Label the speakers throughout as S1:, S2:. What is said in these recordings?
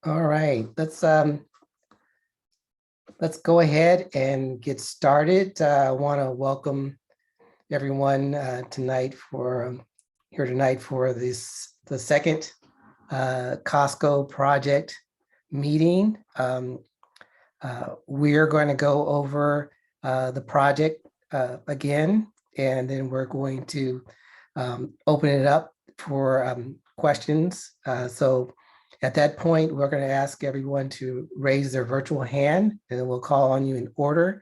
S1: All right, let's go ahead and get started. I want to welcome everyone tonight for here tonight for the second Costco project meeting. We're going to go over the project again, and then we're going to open it up for questions. So at that point, we're going to ask everyone to raise their virtual hand, and then we'll call on you in order.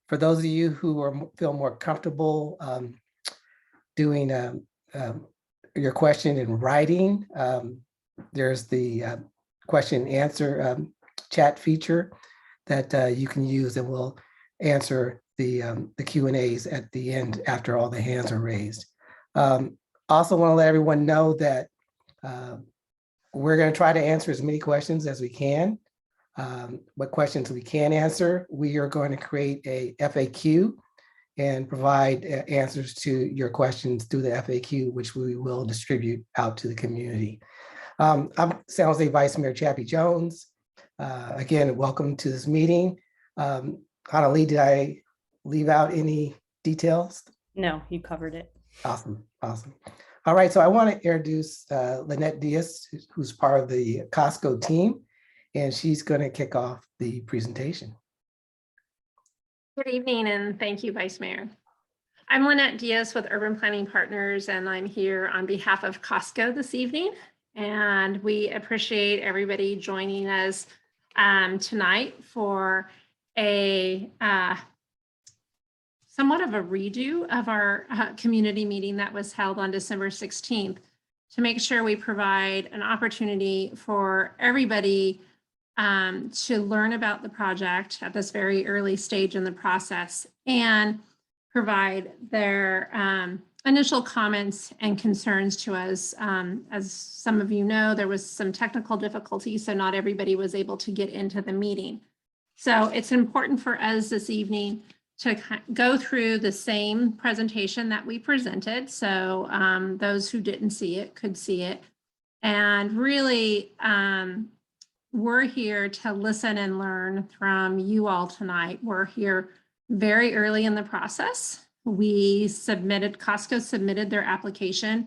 S1: For those of you who feel more comfortable doing your question in writing, there's the question and answer chat feature that you can use, and we'll answer the Q&As at the end after all the hands are raised. Also want to let everyone know that we're going to try to answer as many questions as we can. What questions we can answer, we are going to create a FAQ and provide answers to your questions through the FAQ, which we will distribute out to the community. I'm San Jose Vice Mayor Chappie Jones. Again, welcome to this meeting. Hanali, did I leave out any details?
S2: No, you covered it.
S1: Awesome. All right, so I want to introduce Lynette Diaz, who's part of the Costco team, and she's going to kick off the presentation.
S3: Good evening, and thank you, Vice Mayor. I'm Lynette Diaz with Urban Planning Partners, and I'm here on behalf of Costco this evening. And we appreciate everybody joining us tonight for a somewhat of a redo of our community meeting that was held on December 16th to make sure we provide an opportunity for everybody to learn about the project at this very early stage in the process and provide their initial comments and concerns to us. As some of you know, there was some technical difficulties, so not everybody was able to get into the meeting. So it's important for us this evening to go through the same presentation that we presented. So those who didn't see it could see it. And really, we're here to listen and learn from you all tonight. We're here very early in the process. Costco submitted their application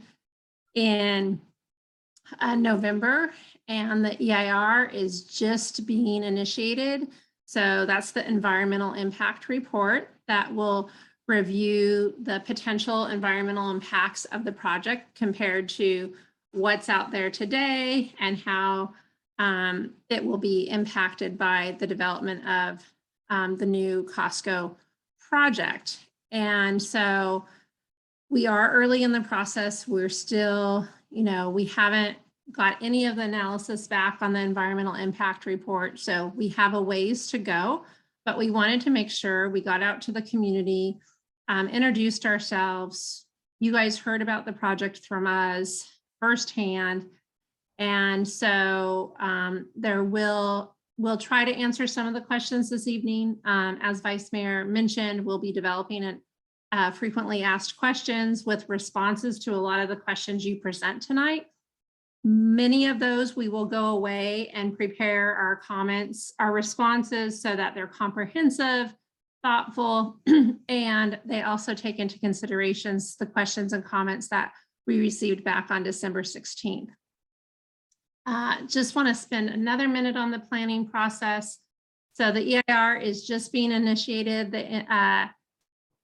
S3: in November, and the EIR is just being initiated. So that's the environmental impact report that will review the potential environmental impacts of the project compared to what's out there today and how it will be impacted by the development of the new Costco project. And so we are early in the process. We're still, we haven't got any of the analysis back on the environmental impact report. So we have a ways to go, but we wanted to make sure we got out to the community, introduced ourselves. You guys heard about the project from us firsthand. And so we'll try to answer some of the questions this evening. As Vice Mayor mentioned, we'll be developing frequently asked questions with responses to a lot of the questions you present tonight. Many of those we will go away and prepare our comments, our responses so that they're comprehensive, thoughtful, and they also take into considerations the questions and comments that we received back on December 16th. Just want to spend another minute on the planning process. So the EIR is just being initiated. The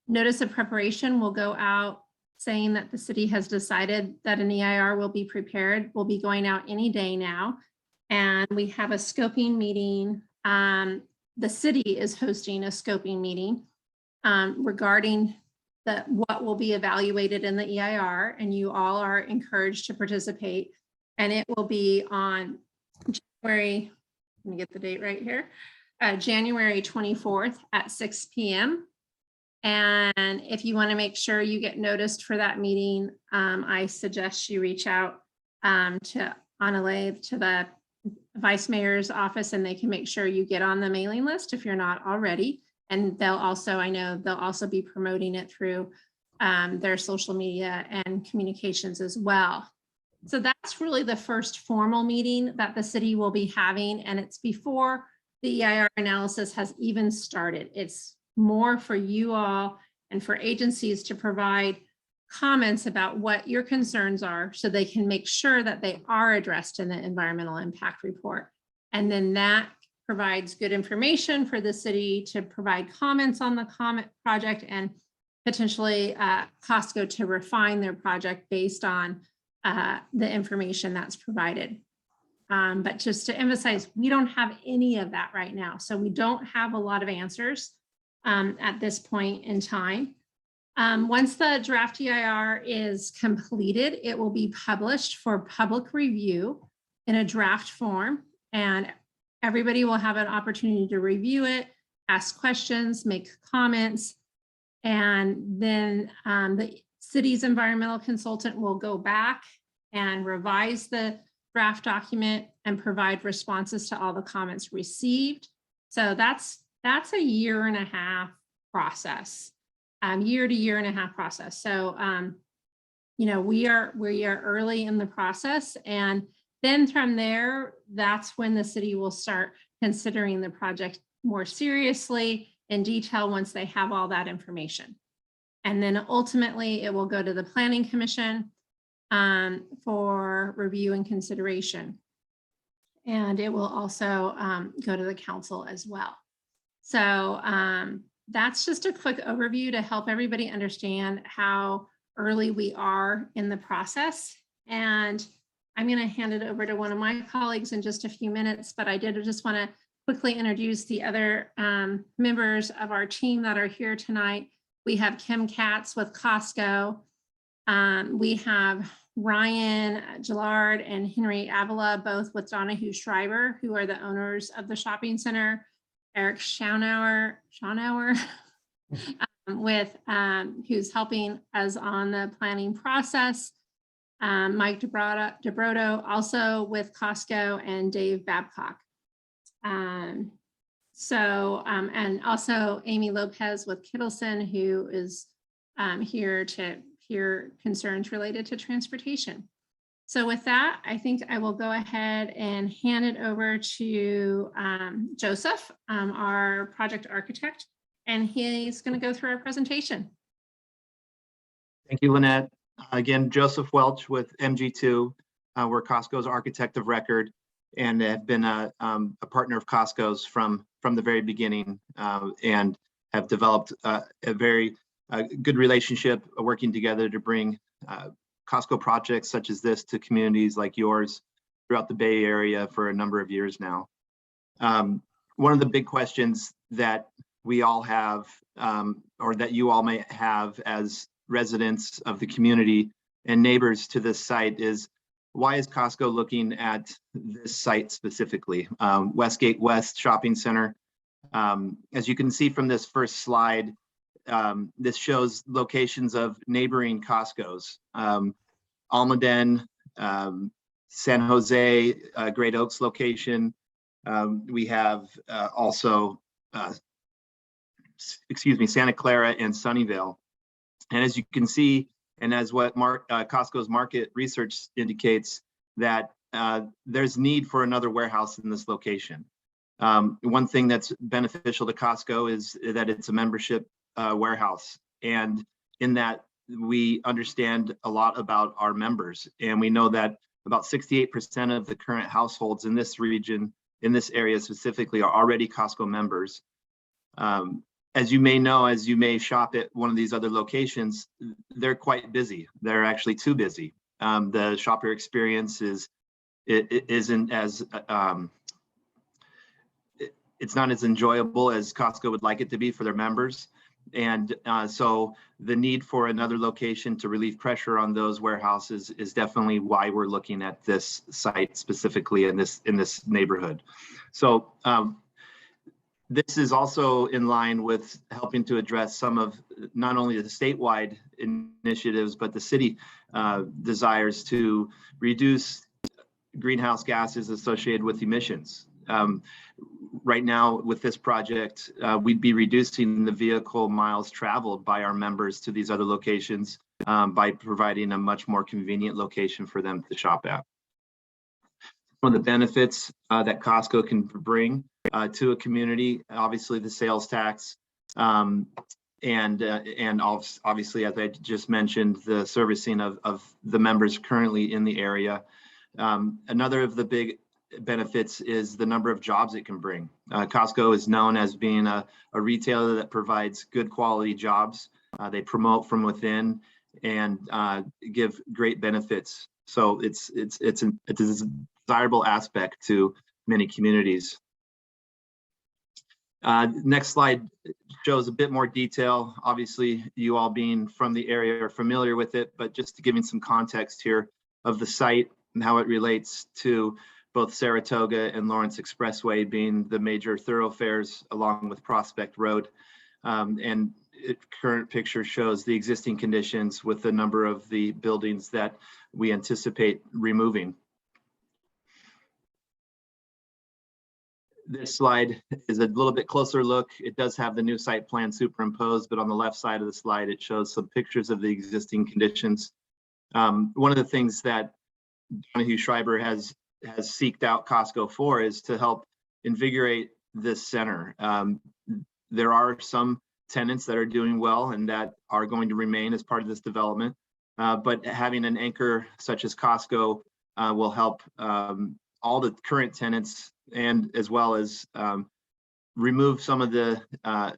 S3: notice of preparation will go out saying that the city has decided that an EIR will be prepared. Will be going out any day now. And we have a scoping meeting. The city is hosting a scoping meeting regarding what will be evaluated in the EIR, and you all are encouraged to participate. And it will be on January, let me get the date right here, January 24th at 6 p.m. And if you want to make sure you get noticed for that meeting, I suggest you reach out to Anale, to the Vice Mayor's office, and they can make sure you get on the mailing list if you're not already. And they'll also, I know they'll also be promoting it through their social media and communications as well. So that's really the first formal meeting that the city will be having, and it's before the EIR analysis has even started. It's more for you all and for agencies to provide comments about what your concerns are so they can make sure that they are addressed in the environmental impact report. And then that provides good information for the city to provide comments on the comment project and potentially Costco to refine their project based on the information that's provided. But just to emphasize, we don't have any of that right now. So we don't have a lot of answers at this point in time. Once the draft EIR is completed, it will be published for public review in a draft form, and everybody will have an opportunity to review it, ask questions, make comments, and then the city's environmental consultant will go back and revise the draft document and provide responses to all the comments received. So that's a year and a half process, year to year and a half process. So, you know, we are early in the process, and then from there, that's when the city will start considering the project more seriously in detail once they have all that information. And then ultimately it will go to the Planning Commission for review and consideration. And it will also go to the council as well. So that's just a quick overview to help everybody understand how early we are in the process. And I'm going to hand it over to one of my colleagues in just a few minutes, but I did just want to quickly introduce the other members of our team that are here tonight. We have Kim Katz with Costco. We have Ryan Gillard and Henry Avila, both with Donahue Schreiber, who are the owners of the shopping center. Eric Schaunauer with who's helping us on the planning process. Mike DeBrodo also with Costco, and Dave Babcock. And also Amy Lopez with Kittleson, who is here to hear concerns related to transportation. So with that, I think I will go ahead and hand it over to Joseph, our project architect, and he's going to go through our presentation.
S2: Thank you, Lynette. Again, Joseph Welch with MG2. We're Costco's architect of record and have been a partner of Costco's from the very beginning, and have developed a very good relationship working together to bring Costco projects such as this to communities like yours throughout the Bay Area for a number of years now. One of the big questions that we all have, or that you all may have as residents of the community and neighbors to this site, is why is Costco looking at this site specifically? Westgate West Shopping Center. As you can see from this first slide, this shows locations of neighboring Costco's. Almaden, San Jose, Great Oaks location. We have also, Santa Clara and Sunnyvale. And as you can see, and as what Costco's market research indicates, that there's need for another warehouse in this location. One thing that's beneficial to Costco is that it's a membership warehouse. And in that, we understand a lot about our members. And we know that about 68% of the current households in this region, in this area specifically, are already Costco members. As you may know, as you may shop at one of these other locations, they're quite busy. They're actually too busy. The shopper experience isn't as it's not as enjoyable as Costco would like it to be for their members. And so the need for another location to relieve pressure on those warehouses is definitely why we're looking at this site specifically in this neighborhood. So this is also in line with helping to address some of not only the statewide initiatives, but the city desires to reduce greenhouse gases associated with emissions. Right now, with this project, we'd be reducing the vehicle miles traveled by our members to these other locations by providing a much more convenient location for them to shop at. One of the benefits that Costco can bring to a community, obviously the sales tax, and obviously, as I just mentioned, the servicing of the members currently in the area. Another of the big benefits is the number of jobs it can bring. Costco is known as being a retailer that provides good quality jobs. They promote from within and give great benefits. So it's a desirable aspect to many communities. Next slide shows a bit more detail. Obviously, you all being from the area are familiar with it, but just to give you some context here of the site and how it relates to both Saratoga and Lawrence Expressway being the major thoroughfares along with Prospect Road. And current picture shows the existing conditions with the number of the buildings that we anticipate removing. This slide is a little bit closer look. It does have the new site plan superimposed, but on the left side of the slide, it shows some pictures of the existing conditions. One of the things that Donahue Schreiber has seeked out Costco for is to help invigorate this center. There are some tenants that are doing well and that are going to remain as part of this development, but having an anchor such as Costco will help all the current tenants, and as well as remove some of the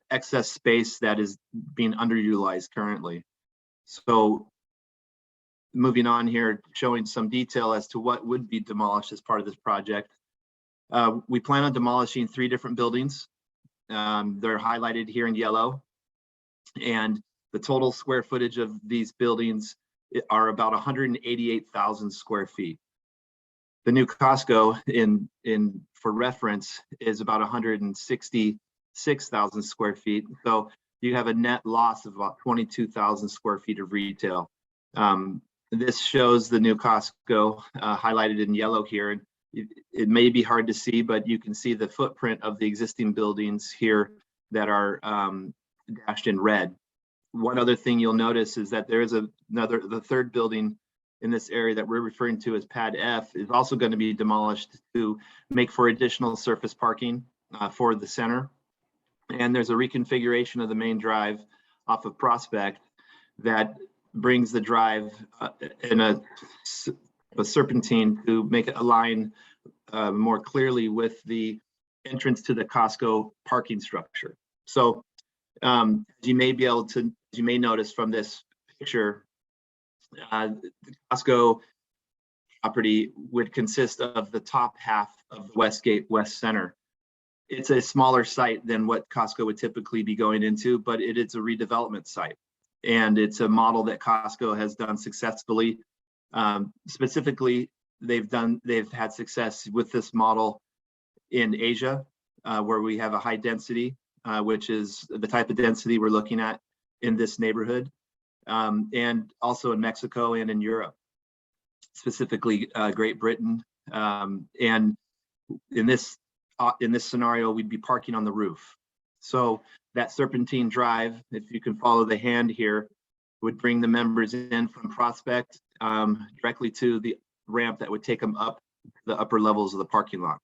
S2: excess space that is being underutilized currently. So moving on here, showing some detail as to what would be demolished as part of this project. We plan on demolishing 3 different buildings. They're highlighted here in yellow, and the total square footage of these buildings are about 188,000 square feet. The new Costco, for reference, is about 166,000 square feet. So you have a net loss of about 22,000 square feet of retail. This shows the new Costco highlighted in yellow here. And it may be hard to see, but you can see the footprint of the existing buildings here that are dashed in red. One other thing you'll notice is that there is the 3rd building in this area that we're referring to as Pad F is also going to be demolished to make for additional surface parking for the center. And there's a reconfiguration of the main drive off of Prospect that brings the drive in a serpentine to make it align more clearly with the entrance to the Costco parking structure. So you may notice from this picture, the Costco property would consist of the top half of the Westgate West Center. It's a smaller site than what Costco would typically be going into, but it is a redevelopment site. And it's a model that Costco has done successfully. Specifically, they've had success with this model in Asia, where we have a high density, which is the type of density we're looking at in this neighborhood. And also in Mexico and in Europe, specifically Great Britain. And in this scenario, we'd be parking on the roof. So that serpentine drive, if you can follow the hand here, would bring the members in from Prospect directly to the ramp that would take them up the upper levels of the parking lot.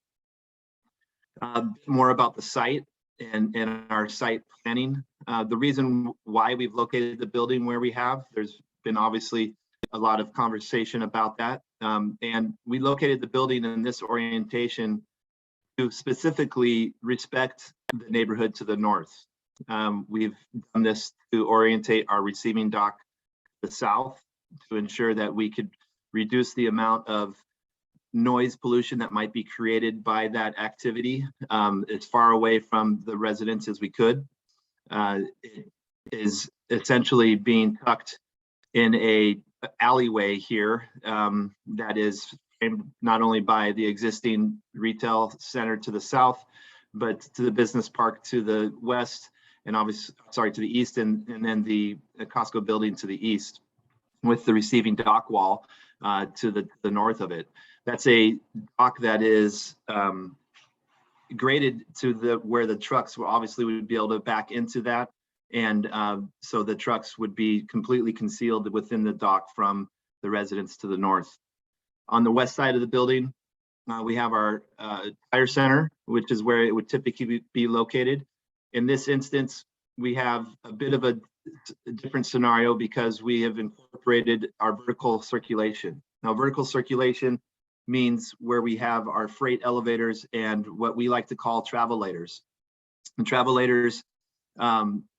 S2: More about the site and our site planning. The reason why we've located the building where we have, there's been obviously a lot of conversation about that. And we located the building in this orientation to specifically respect the neighborhood to the north. We've done this to orientate our receiving dock to the south to ensure that we could reduce the amount of noise pollution that might be created by that activity as far away from the residents as we could. It is essentially being tucked in a alleyway here that is framed not only by the existing retail center to the south, but to the business park to the west, and obviously, sorry, to the east, and then the Costco building to the east, with the receiving dock wall to the north of it. That's a dock that is graded to where the trucks will obviously would be able to back into that. And so the trucks would be completely concealed within the dock from the residents to the north. On the west side of the building, we have our tire center, which is where it would typically be located. In this instance, we have a bit of a different scenario because we have incorporated our vertical circulation. Now, vertical circulation means where we have our freight elevators and what we like to call travelators. And travelators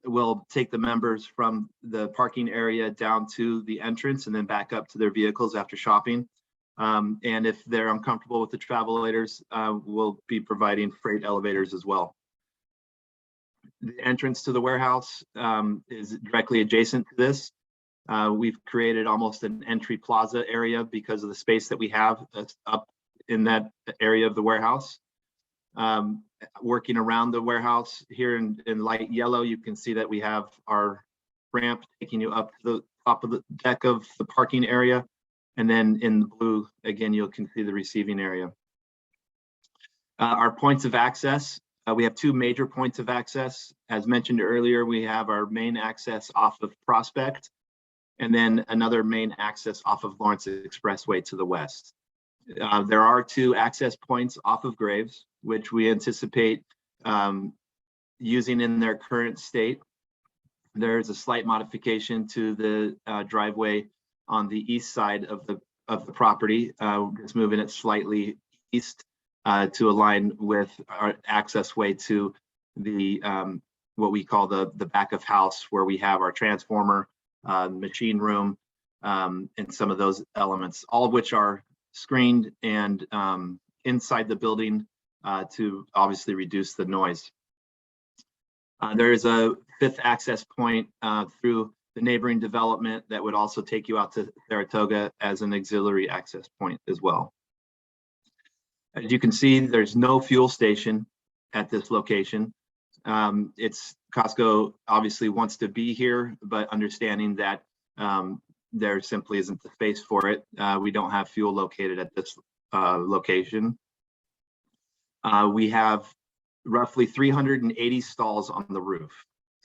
S2: will take the members from the parking area down to the entrance and then back up to their vehicles after shopping. And if they're uncomfortable with the travelators, we'll be providing freight elevators as well. The entrance to the warehouse is directly adjacent to this. We've created almost an entry plaza area because of the space that we have up in that area of the warehouse. Working around the warehouse here in light yellow, you can see that we have our ramp taking you up to the top of the deck of the parking area. And then in the blue, again, you can see the receiving area. Our points of access, we have two major points of access. As mentioned earlier, we have our main access off of Prospect, and then another main access off of Lawrence Expressway to the west. There are two access points off of Graves, which we anticipate using in their current state. There's a slight modification to the driveway on the east side of the property, just moving it slightly east to align with our access way to the what we call the back of house, where we have our transformer, machine room, and some of those elements, all of which are screened and inside the building to obviously reduce the noise. There is a fifth access point through the neighboring development that would also take you out to Saratoga as an auxiliary access point as well. As you can see, there's no fuel station at this location. It's Costco obviously wants to be here, but understanding that there simply isn't the space for it. We don't have fuel located at this location. We have roughly 380 stalls on the roof.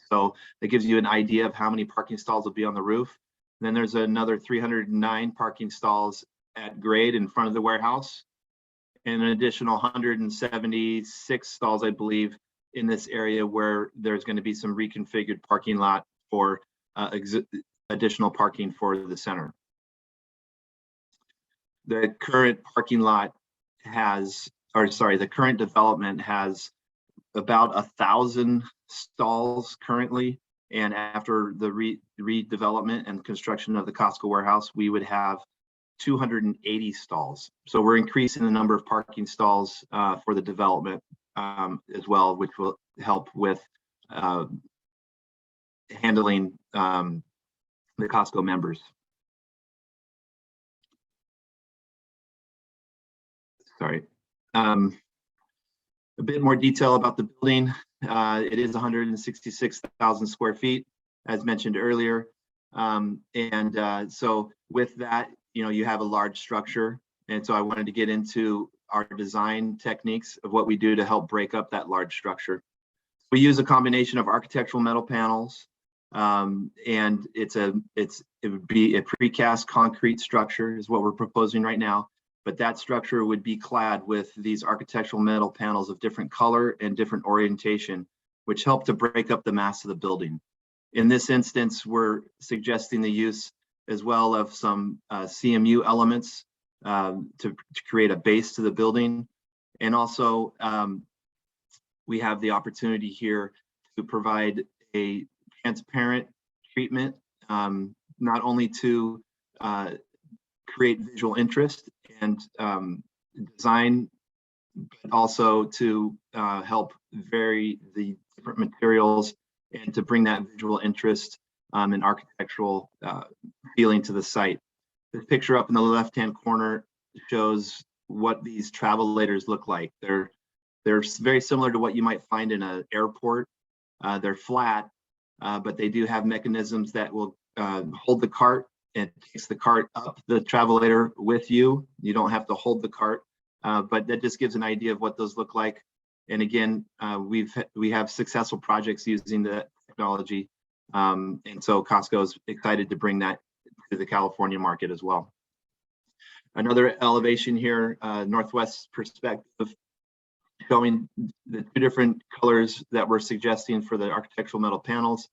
S2: So that gives you an idea of how many parking stalls will be on the roof. Then there's another 309 parking stalls at grade in front of the warehouse, and an additional 176 stalls, I believe, in this area where there's going to be some reconfigured parking lot for additional parking for the center. The current parking lot has, or sorry, the current development has about 1,000 stalls currently, and after the redevelopment and construction of the Costco warehouse, we would have 280 stalls. So we're increasing the number of parking stalls for the development as well, which will help with handling the Costco members. Sorry. A bit more detail about the building. It is 166,000 square feet, as mentioned earlier. So with that, you have a large structure. And so I wanted to get into our design techniques of what we do to help break up that large structure. We use a combination of architectural metal panels, and it would be a precast concrete structure is what we're proposing right now. But that structure would be clad with these architectural metal panels of different color and different orientation, which help to break up the mass of the building. In this instance, we're suggesting the use as well of some CMU elements to create a base to the building. And also, we have the opportunity here to provide a transparent treatment, not only to create visual interest and design, but also to help vary the different materials and to bring that visual interest and architectural feeling to the site. The picture up in the left-hand corner shows what these travelators look like. They're very similar to what you might find in an airport. They're flat, but they do have mechanisms that will hold the cart and takes the cart up the travelator with you. You don't have to hold the cart, but that just gives an idea of what those look like. And again, we have successful projects using the technology And so Costco is excited to bring that to the California market as well. Another elevation here, northwest perspective, showing the two different colors that we're suggesting for the architectural metal panels.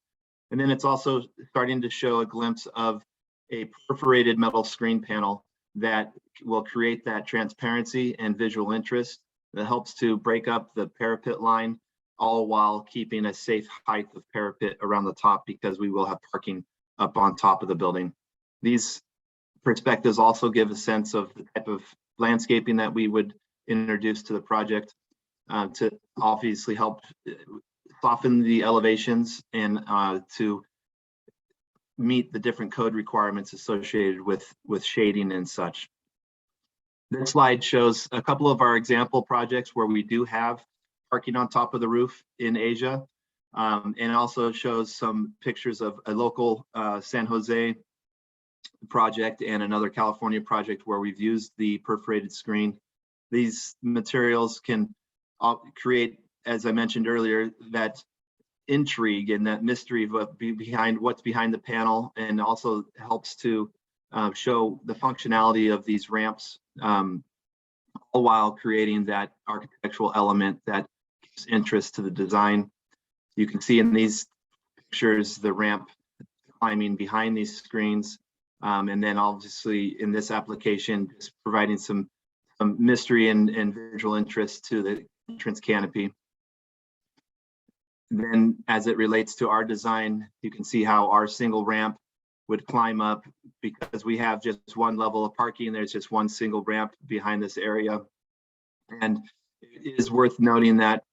S2: And then it's also starting to show a glimpse of a perforated metal screen panel that will create that transparency and visual interest that helps to break up the parapet line, all while keeping a safe height of parapet around the top, because we will have parking up on top of the building. These perspectives also give a sense of the type of landscaping that we would introduce to the project, to obviously help soften the elevations and to meet the different code requirements associated with shading and such. This slide shows a couple of our example projects where we do have parking on top of the roof in Asia, and also shows some pictures of a local San Jose project and another California project where we've used the perforated screen. These materials can create, as I mentioned earlier, that intrigue and that mystery of what's behind the panel, and also helps to show the functionality of these ramps, all while creating that architectural element that gives interest to the design. You can see in these pictures the ramp climbing behind these screens, and then obviously in this application, just providing some mystery and visual interest to the entrance canopy. Then as it relates to our design, you can see how our single ramp would climb up, because we have just one level of parking. There's just one single ramp behind this area. And it is worth noting that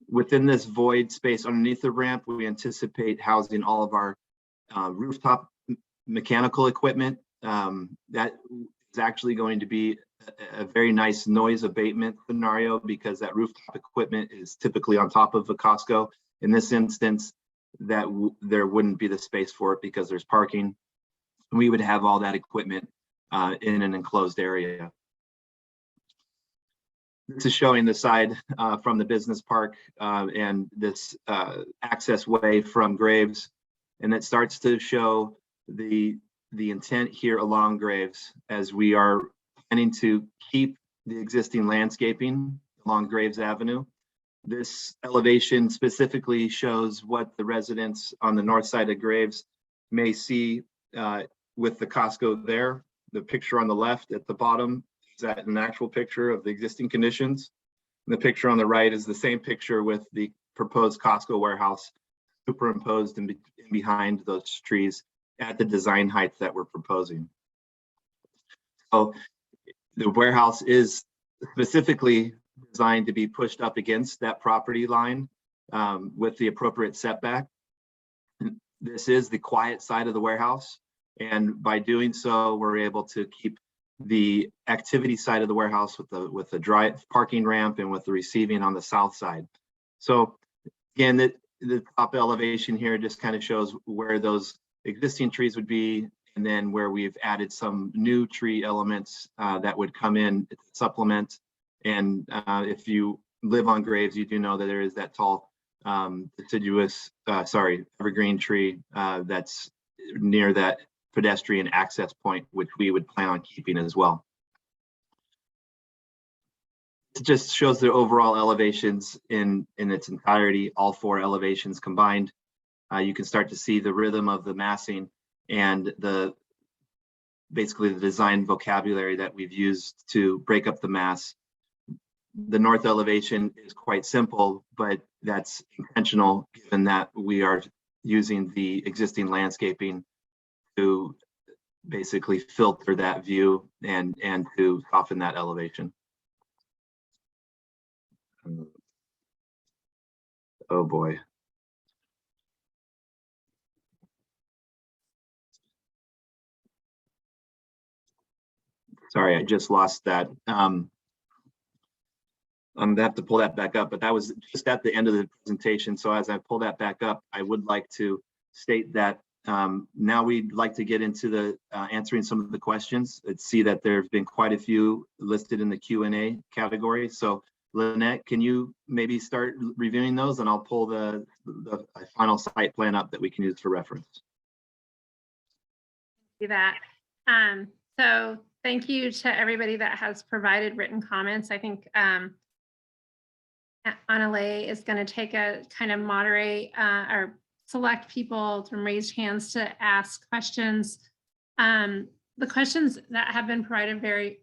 S2: within this void space underneath the ramp, we anticipate housing all of our rooftop mechanical equipment. That is actually going to be a very nice noise abatement scenario, because that rooftop equipment is typically on top of a Costco. In this instance, that there wouldn't be the space for it because there's parking. We would have all that equipment in an enclosed area. This is showing the side from the business park and this access way from Graves, and it starts to show the intent here along Graves, as we are planning to keep the existing landscaping along Graves Avenue. This elevation specifically shows what the residents on the north side of Graves may see with the Costco there. The picture on the left at the bottom is an actual picture of the existing conditions. And the picture on the right is the same picture with the proposed Costco warehouse superimposed in behind those trees at the design height that we're proposing. So the warehouse is specifically designed to be pushed up against that property line with the appropriate setback. This is the quiet side of the warehouse, and by doing so, we're able to keep the activity side of the warehouse with the dry parking ramp and with the receiving on the south side. So again, the top elevation here just kind of shows where those existing trees would be, and then where we've added some new tree elements that would come in to supplement. And if you live on Graves, you do know that there is that tall evergreen tree that's near that pedestrian access point, which we would plan on keeping as well. It just shows the overall elevations in its entirety, all four elevations combined. You can start to see the rhythm of the massing and basically the design vocabulary that we've used to break up the mass. The north elevation is quite simple, but that's intentional given that we are using the existing landscaping to basically filter that view and to soften that elevation. Oh boy. Sorry, I just lost that. I'm gonna have to pull that back up, but that was just at the end of the presentation. So as I pull that back up, I would like to state that now we'd like to get into the answering some of the questions. Let's see that there have been quite a few listed in the Q&A category. So Lynette, can you maybe start reviewing those, and I'll pull the final site plan up that we can use for reference.
S3: Do that. So thank you to everybody that has provided written comments. I think Annalay is going to take a kind of moderate or select people from raised hands to ask questions. The questions that have been provided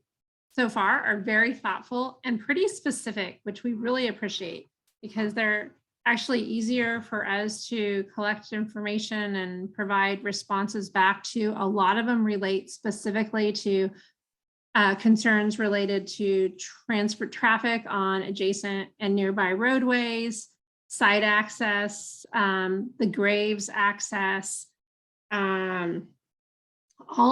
S3: so far are very thoughtful and pretty specific, which we really appreciate because they're actually easier for us to collect information and provide responses back to. A lot of them relate specifically to concerns related to transport traffic on adjacent and nearby roadways, site access, the graves access, all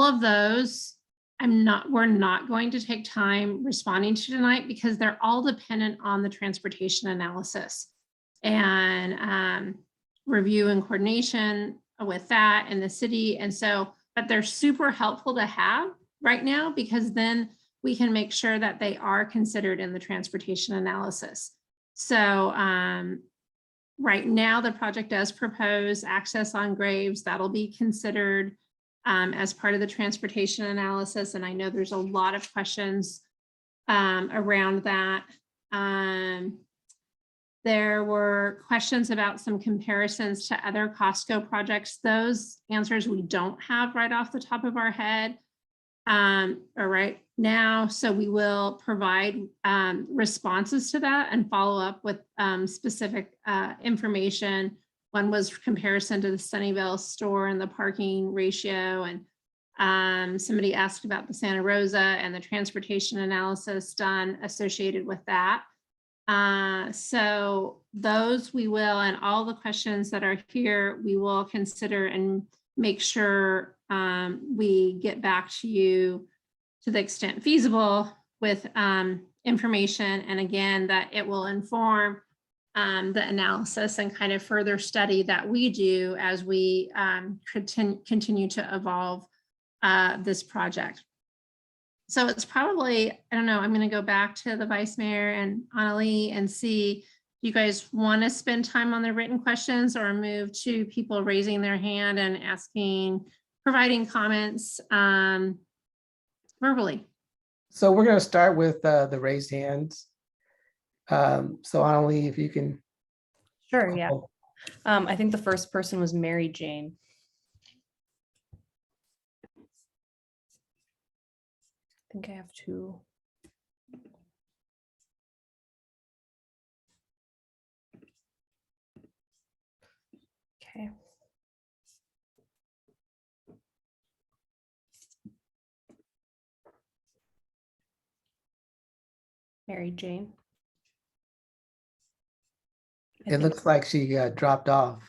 S3: of those. We're not going to take time responding to tonight because they're all dependent on the transportation analysis and review and coordination with that in the city. And so, but they're super helpful to have right now because then we can make sure that they are considered in the transportation analysis. So right now the project does propose access on graves. That'll be considered as part of the transportation analysis. And I know there's a lot of questions around that. There were questions about some comparisons to other Costco projects. Those answers we don't have right off the top of our head or right now. So we will provide responses to that and follow up with specific information. One was comparison to the Sunnyvale store and the parking ratio. And somebody asked about the Santa Rosa and the transportation analysis done associated with that. So those we will, and all the questions that are here, we will consider and make sure we get back to you to the extent feasible with information. And again, that it will inform the analysis and kind of further study that we do as we continue to evolve this project. So it's probably, I don't know, I'm going to go back to the Vice Mayor and Annalay and see, do you guys want to spend time on the written questions or move to people raising their hand and providing comments verbally?
S1: So we're going to start with the raised hands. So Annalay, if you can.
S4: Sure, yeah. I think the first person was Mary Jane. I think I have to. Okay. Mary Jane.
S1: It looks like she got dropped off.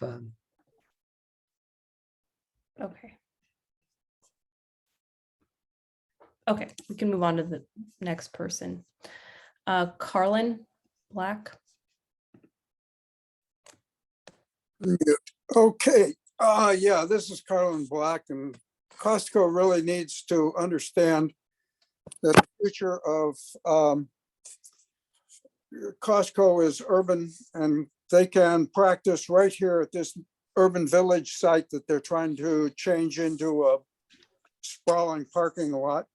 S4: Okay. Okay, we can move on to the next person. Carlin Black.
S5: Okay, yeah, this is Carlin Black, and Costco really needs to understand that the future of Costco is urban, and they can practice right here at this urban village site that they're trying to change into a sprawling parking lot.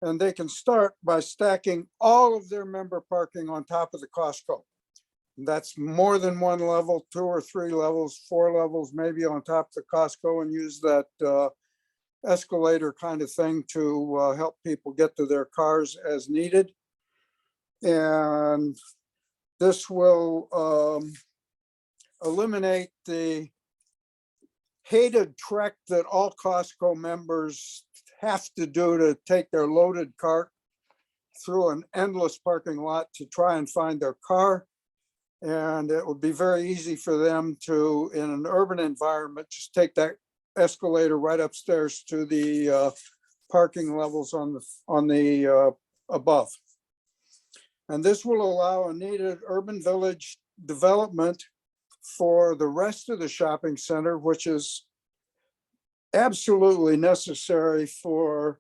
S5: And they can start by stacking all of their member parking on top of the Costco. That's more than one level, 2 or 3 levels, 4 levels, maybe on top of the Costco, and use that escalator kind of thing to help people get to their cars as needed. And this will eliminate the hated trek that all Costco members have to do to take their loaded cart through an endless parking lot to try and find their car. And it would be very easy for them to, in an urban environment, just take that escalator right upstairs to the parking levels on the above. And this will allow a needed urban village development for the rest of the shopping center, which is absolutely necessary for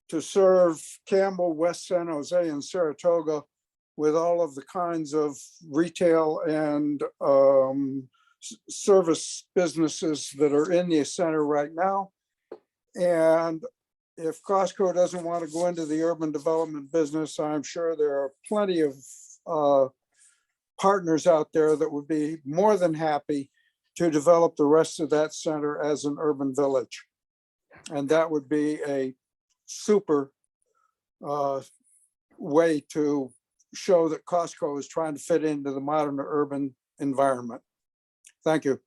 S5: to serve Campbell, West San Jose, and Saratoga with all of the kinds of retail and service businesses that are in the center right now. And if Costco doesn't want to go into the urban development business, I'm sure there are plenty of partners out there that would be more than happy to develop the rest of that center as an urban village. And that would be a super way to show that Costco is trying to fit into the modern urban environment. Thank you.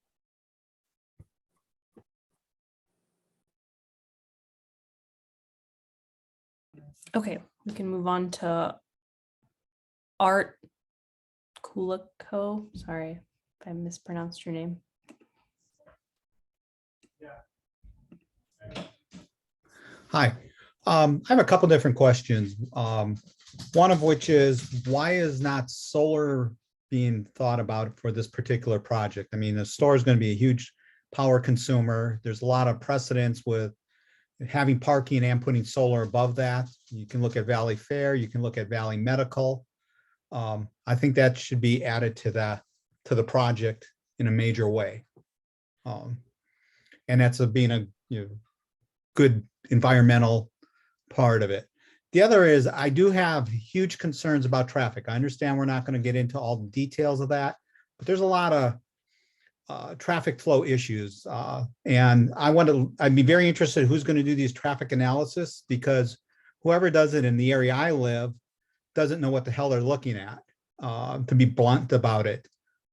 S4: Okay, we can move on to Art Kulako. Sorry if I mispronounced your name.
S6: Hi, I have a couple different questions. One of which is, why is not solar being thought about for this particular project? I mean, the store is going to be a huge power consumer. There's a lot of precedence with having parking and putting solar above that. You can look at Valley Fair, you can look at Valley Medical. I think that should be added to the project in a major way. And that's being a good environmental part of it. The other is, I do have huge concerns about traffic. I understand we're not going to get into all the details of that, but there's a lot of traffic flow issues. And I'd be very interested in who's going to do these traffic analysis, because whoever does it in the area I live doesn't know what the hell they're looking at, to be blunt about it.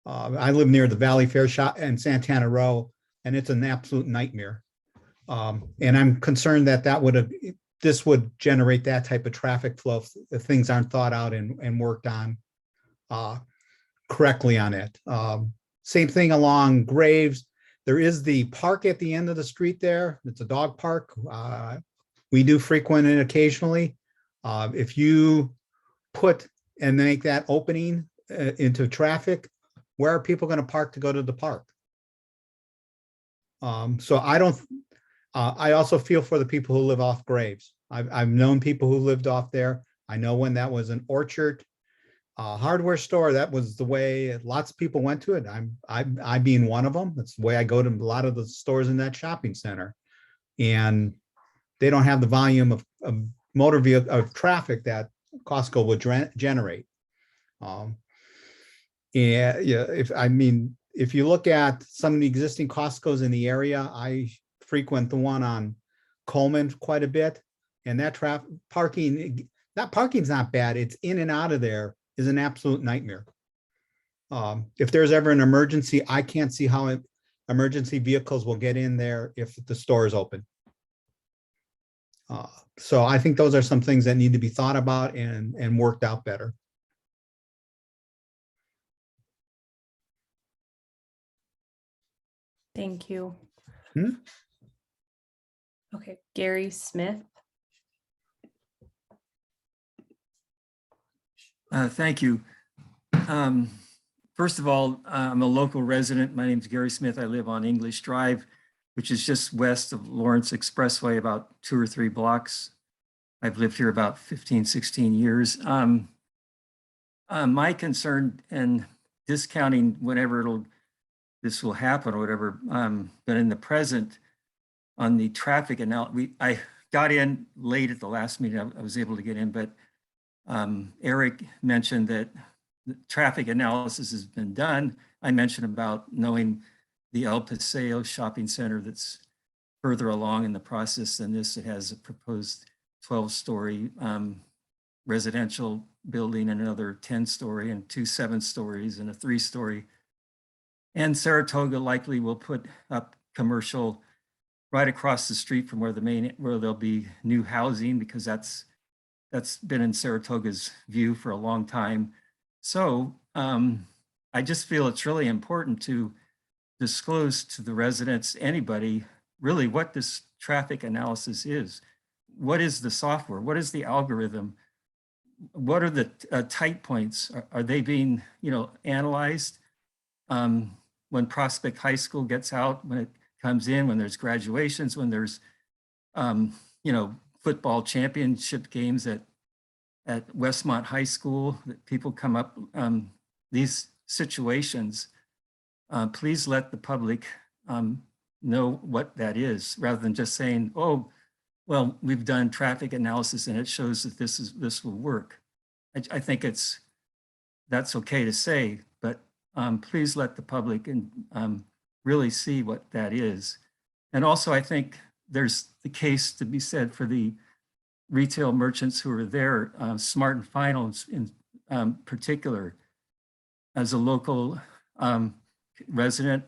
S6: I live near the Valley Fair shop and Santana Row, and it's an absolute nightmare. And I'm concerned that this would generate that type of traffic flow if things aren't thought out and worked on correctly on it. Same thing along Graves. There is the park at the end of the street there. It's a dog park. We do frequent it occasionally. If you put and make that opening into traffic, where are people going to park to go to the park? So I also feel for the people who live off Graves. I've known people who lived off there. I know when that was an orchard hardware store, that was the way lots of people went to it. I being one of them. That's the way I go to a lot of the stores in that shopping center. And they don't have the volume of motor vehicle of traffic that Costco would generate. If you look at some of the existing Costco's in the area, I frequent the one on Coleman quite a bit, and that parking's not bad. It's in and out of there is an absolute nightmare. If there's ever an emergency, I can't see how emergency vehicles will get in there if the store is open. So I think those are some things that need to be thought about and worked out better.
S4: Thank you.
S6: Hmm?
S4: Okay, Gary Smith.
S7: Thank you. First of all, I'm a local resident. My name is Gary Smith. I live on English Drive, which is just west of Lawrence Expressway, about 2 or 3 blocks. I've lived here about 15, 16 years. My concern, and discounting whenever this will happen or whatever, but in the present, on the traffic analysis, I got in late at the last meeting. I was able to get in, but Eric mentioned that the traffic analysis has been done. I mentioned about knowing the El Paseo shopping center that's further along in the process than this. It has a proposed 12-story residential building and another 10-story and 2 7-stories and a 3-story. And Saratoga likely will put up commercial right across the street from where there'll be new housing, because that's been in Saratoga's view for a long time. So I just feel it's really important to disclose to the residents, anybody, really what this traffic analysis is. What is the software? What is the algorithm? What are the tight points? Are they being, analyzed? When Prospect High School gets out, when it comes in, when there's graduations, when there's, football championship games at Westmont High School, that people come up, these situations, please let the public know what that is, rather than just saying, oh, well, we've done traffic analysis and it shows that this will work. I think that's okay to say, but please let the public really see what that is. And also, I think there's the case to be said for the retail merchants who are there, Smart and Final in particular. As a local resident,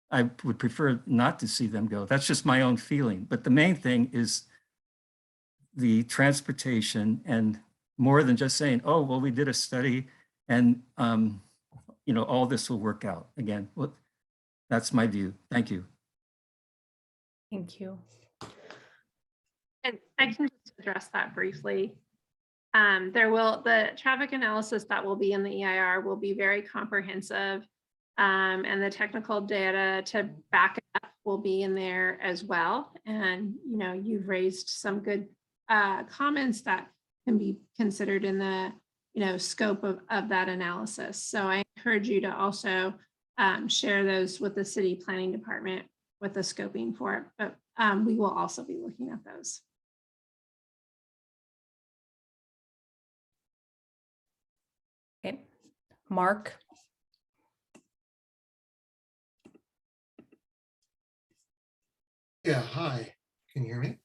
S7: I would prefer not to see them go. That's just my own feeling. But the main thing is the transportation, and more than just saying, oh, well, we did a study and all this will work out. Again, well, that's my view. Thank you.
S4: Thank you.
S3: And I can just address that briefly. The traffic analysis that will be in the EIR will be very comprehensive, and the technical data to back it up will be in there as well. And you've raised some good comments that can be considered in the scope of that analysis. So I encourage you to also share those with the city planning department with the scoping for it. But we will also be looking at those.
S4: Okay, Mark.
S8: Yeah, hi. Can you hear me?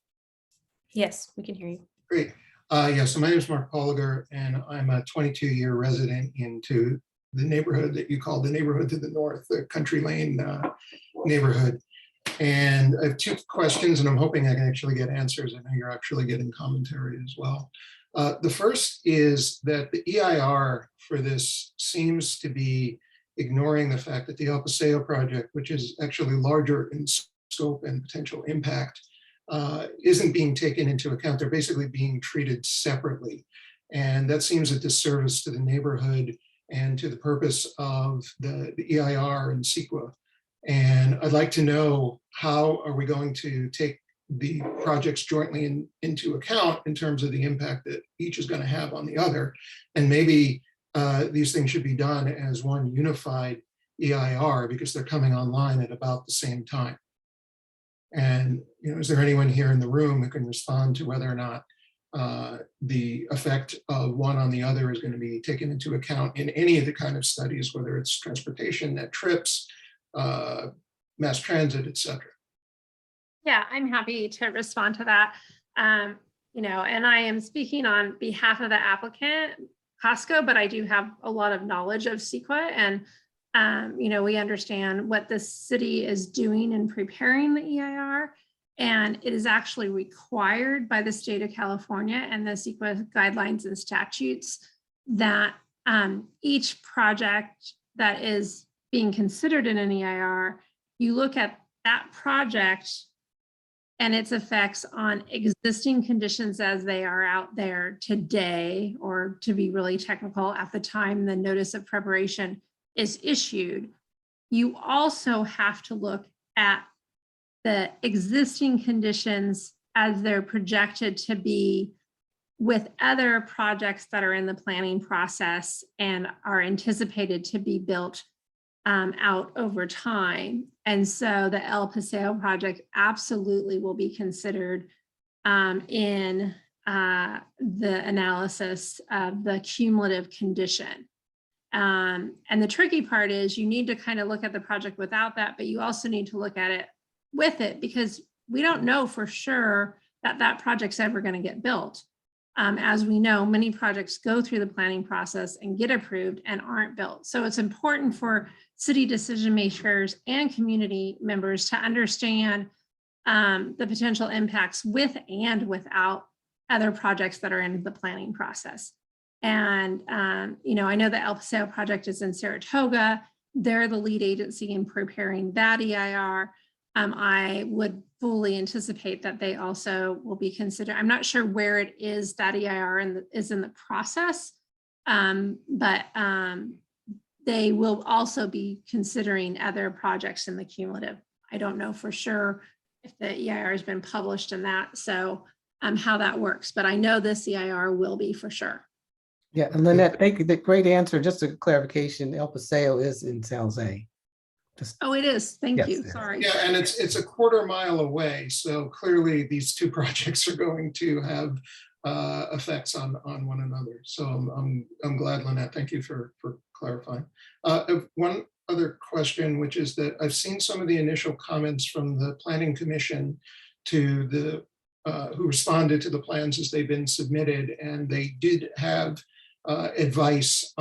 S4: Yes, we can hear you.
S8: Great. Yeah, so my name is Mark Poliger, and I'm a 22-year resident into the neighborhood that you call the neighborhood to the north, the Country Lane neighborhood. And I have two questions, and I'm hoping I can actually get answers. I know you're actually getting commentary as well. The first is that the EIR for this seems to be ignoring the fact that the El Paseo project, which is actually larger in scope and potential impact, isn't being taken into account. They're basically being treated separately. And that seems a disservice to the neighborhood and to the purpose of the EIR and CEQA. And I'd like to know, how are we going to take the projects jointly into account in terms of the impact that each is going to have on the other? And maybe these things should be done as one unified EIR because they're coming online at about the same time. And is there anyone here in the room who can respond to whether or not the effect of one on the other is going to be taken into account in any of the kind of studies, whether it's transportation, net trips, mass transit, et cetera?
S3: Yeah, I'm happy to respond to that. And I am speaking on behalf of the applicant, Costco, but I do have a lot of knowledge of CEQA, and we understand what the city is doing in preparing the EIR, and it is actually required by the state of California and the CEQA guidelines and statutes that each project that is being considered in an EIR, you look at that project and its effects on existing conditions as they are out there today, or to be really technical, at the time the notice of preparation is issued. You also have to look at the existing conditions as they're projected to be with other projects that are in the planning process and are anticipated to be built out over time. And so the El Paseo project absolutely will be considered in the analysis of the cumulative condition. And the tricky part is you need to kind of look at the project without that, but you also need to look at it with it, because we don't know for sure that that project's ever going to get built. As we know, many projects go through the planning process and get approved and aren't built. So it's important for city decision makers and community members to understand the potential impacts with and without other projects that are in the planning process. And, I know the El Paseo project is in Saratoga. They're the lead agency in preparing that EIR. I would fully anticipate that they also will be considered. I'm not sure where it is that EIR is in the process, but they will also be considering other projects in the cumulative. I don't know for sure if the EIR has been published in that. So how that works, but I know the CIR will be for sure.
S1: Yeah, and Lynette, thank you. The great answer. Just a clarification, El Paseo is in San Jose. Just,
S3: Oh, it is. Thank
S1: Yes,
S3: you.
S1: yes.
S3: Sorry.
S8: Yeah, and it's a quarter mile away, so clearly these two projects are going to have effects on one another. So I'm glad, Lynette. Thank you for clarifying. One other question, which is that I've seen some of the initial comments from the Planning Commission to the who responded to the plans as they've been submitted, and they did have advice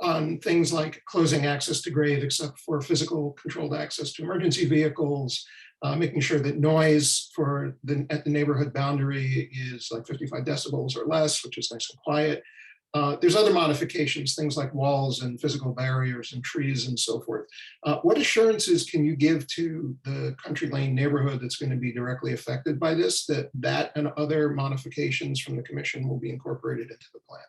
S8: on things like closing access to grade except for physical controlled access to emergency vehicles, making sure that noise at the neighborhood boundary is like 55 decibels or less, which is nice and quiet. There's other modifications, things like walls and physical barriers and trees and so forth. What assurances can you give to the Country Lane neighborhood that's going to be directly affected by this, that and other modifications from the commission will be incorporated into the plan?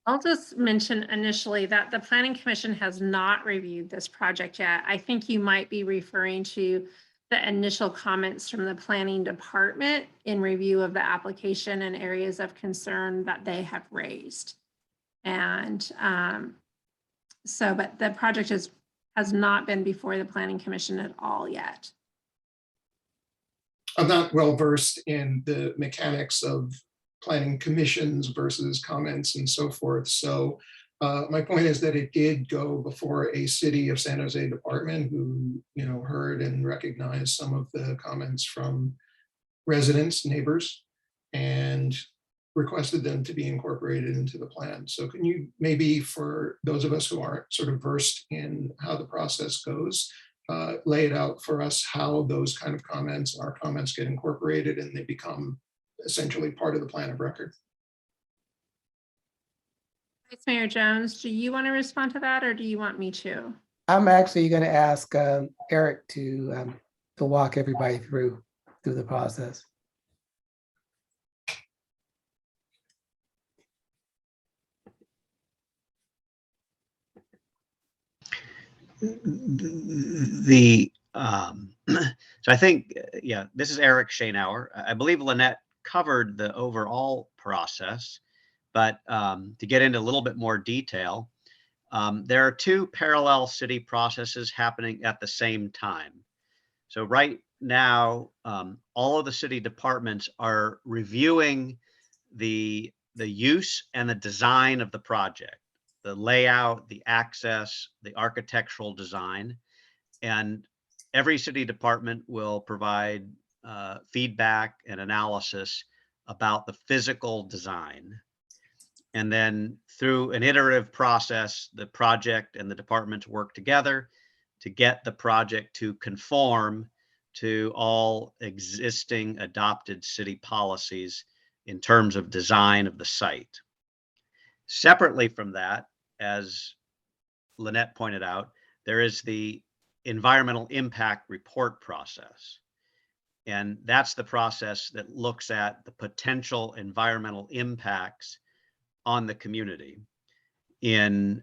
S3: I'll just mention initially that the Planning Commission has not reviewed this project yet. I think you might be referring to the initial comments from the Planning Department in review of the application and areas of concern that they have raised. And but the project has not been before the Planning Commission at all yet.
S8: I'm not well versed in the mechanics of planning commissions versus comments and so forth. So my point is that it did go before a city of San Jose department who, heard and recognized some of the comments from residents, neighbors, and requested them to be incorporated into the plan. So can you maybe, for those of us who aren't sort of versed in how the process goes, lay it out for us how those kind of comments, our comments, get incorporated and they become essentially part of the plan of record?
S3: Vice Mayor Jones, do you want to respond to that or do you want me to?
S1: I'm actually going to ask Eric to walk everybody through the process.
S9: So I think, yeah, this is Eric Schoenauer. I believe Lynette covered the overall process, but to get into a little bit more detail, there are two parallel city processes happening at the same time. So right now, all of the city departments are reviewing the use and the design of the project, the layout, the access, the architectural design, and every city department will provide feedback and analysis about the physical design. And then through an iterative process, the project and the departments work together to get the project to conform to all existing adopted city policies in terms of design of the site. Separately from that, as Lynette pointed out, there is the environmental impact report process. And that's the process that looks at the potential environmental impacts on the community in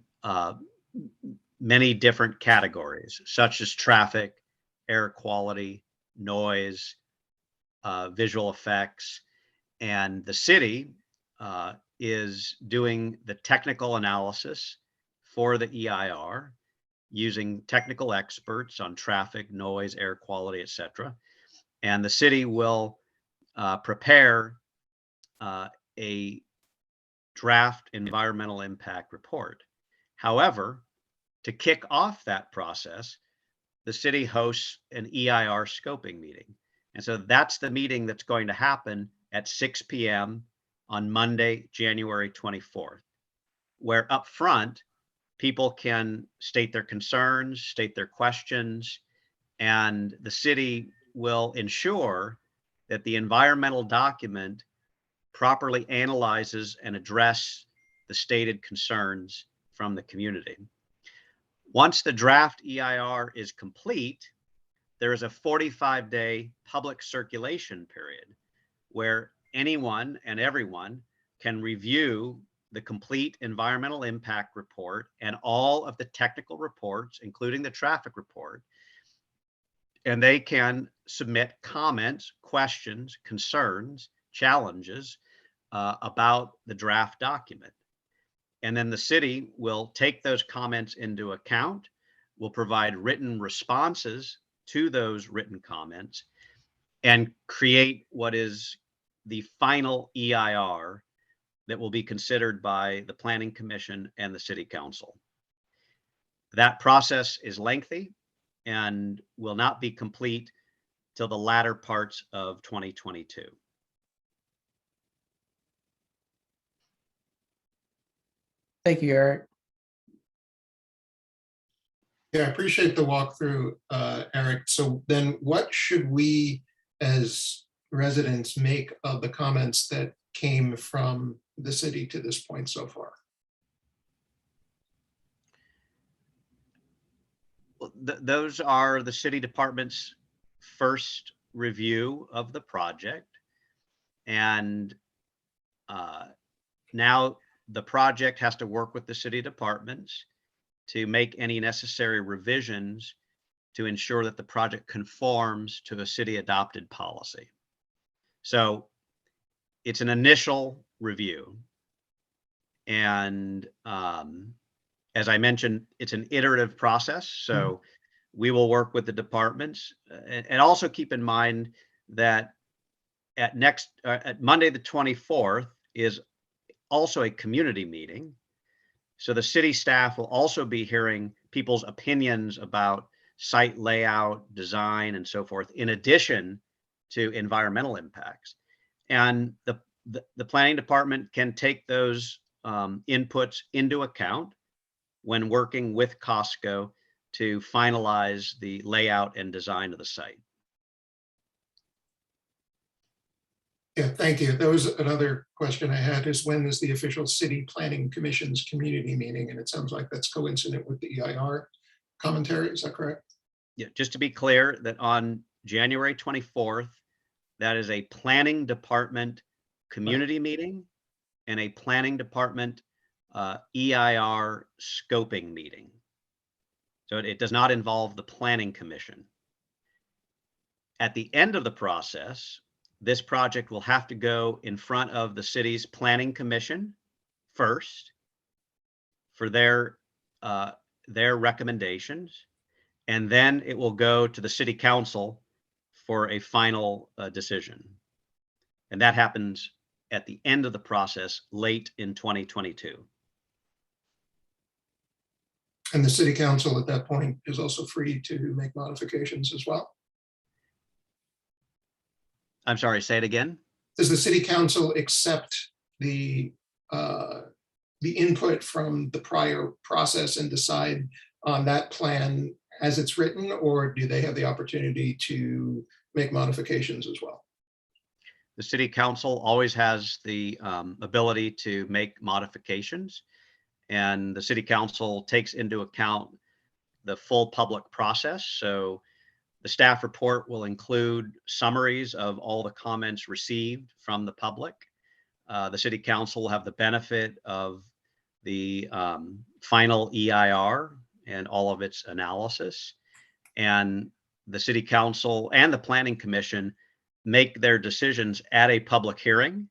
S9: many different categories, such as traffic, air quality, noise, visual effects. And the city is doing the technical analysis for the EIR, using technical experts on traffic, noise, air quality, etc. And the city will prepare a draft environmental impact report. However, to kick off that process, the city hosts an EIR scoping meeting. And so that's the meeting that's going to happen at 6 p.m. on Monday, January 24th, where up front, people can state their concerns, state their questions, and the city will ensure that the environmental document properly analyzes and addresses the stated concerns from the community. Once the draft EIR is complete, there is a 45-day public circulation period where anyone and everyone can review the complete environmental impact report and all of the technical reports, including the traffic report, and they can submit comments, questions, concerns, challenges about the draft document. And then the city will take those comments into account, will provide written responses to those written comments, and create what is the final EIR that will be considered by the Planning Commission and the City Council. That process is lengthy and will not be complete till the latter parts of 2022.
S1: Thank you, Eric.
S8: Yeah, I appreciate the walkthrough, Eric. So then what should we as residents make of the comments that came from the city to this point so far?
S9: Those are the city department's first review of the project. And now the project has to work with the city departments to make any necessary revisions to ensure that the project conforms to a city adopted policy. So it's an initial review. And as I mentioned, it's an iterative process. So we will work with the departments, and also keep in mind that at Monday, the 24th is also a community meeting. So the city staff will also be hearing people's opinions about site layout, design, and so forth, in addition to environmental impacts. And the planning department can take those inputs into account when working with Costco to finalize the layout and design of the site.
S8: Yeah, thank you. That was another question I had, is when is the official City Planning Commission's community meeting? And it sounds like that's coincident with the EIR commentary. Is that correct?
S9: Yeah, just to be clear, that on January 24th, that is a planning department community meeting and a planning department EIR scoping meeting. So it does not involve the planning commission. At the end of the process, this project will have to go in front of the city's planning commission first for their recommendations, and then it will go to the city council for a final decision. And that happens at the end of the process, late in 2022.
S8: And the city council at that point is also free to make modifications as well.
S9: I'm sorry, say it again.
S8: Does the city council accept the input from the prior process and decide on that plan as it's written, or do they have the opportunity to make modifications as well?
S9: The city council always has the ability to make modifications, and the city council takes into account the full public process. So the staff report will include summaries of all the comments received from the public. The city council will have the benefit of the final EIR and all of its analysis. And the city council and the planning commission make their decisions at a public hearing.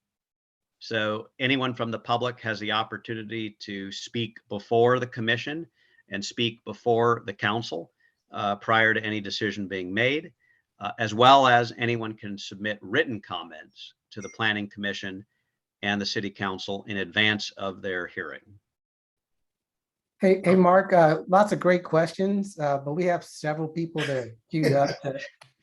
S9: So anyone from the public has the opportunity to speak before the commission and speak before the council prior to any decision being made, as well as anyone can submit written comments to the planning commission and the city council in advance of their hearing.
S1: Hey, Mark, lots of great questions, but we have several people that are queued up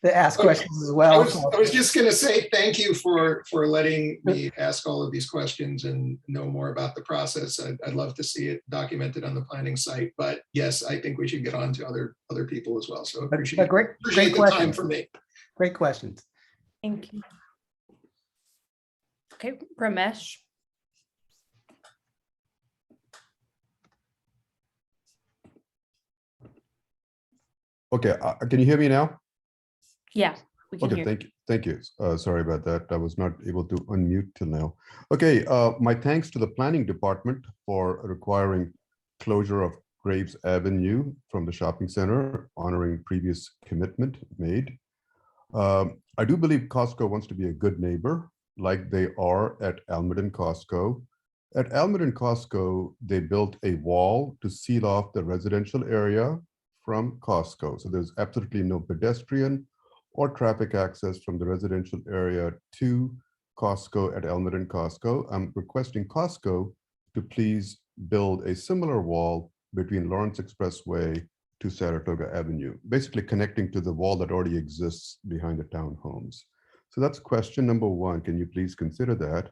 S1: to ask questions as well.
S8: I was just going to say thank you for letting me ask all of these questions and know more about the process. I'd love to see it documented on the planning site, but yes, I think we should get on to other people as well. So appreciate
S1: great
S8: the
S1: question.
S8: time for me.
S1: Great questions.
S4: Thank you. Okay, Ramesh.
S10: Okay, can you hear me now?
S4: Yeah, we can
S10: Okay,
S4: hear.
S10: thank you. Sorry about that. I was not able to unmute till now. Okay, my thanks to the planning department for requiring closure of Graves Avenue from the shopping center, honoring previous commitment made. I do believe Costco wants to be a good neighbor, like they are at Almaden Costco. At Almaden Costco, they built a wall to seal off the residential area from Costco. So there's absolutely no pedestrian or traffic access from the residential area to Costco at Almaden Costco. I'm requesting Costco to please build a similar wall between Lawrence Expressway to Saratoga Avenue, basically connecting to the wall that already exists behind the townhomes. So that's question number one. Can you please consider that?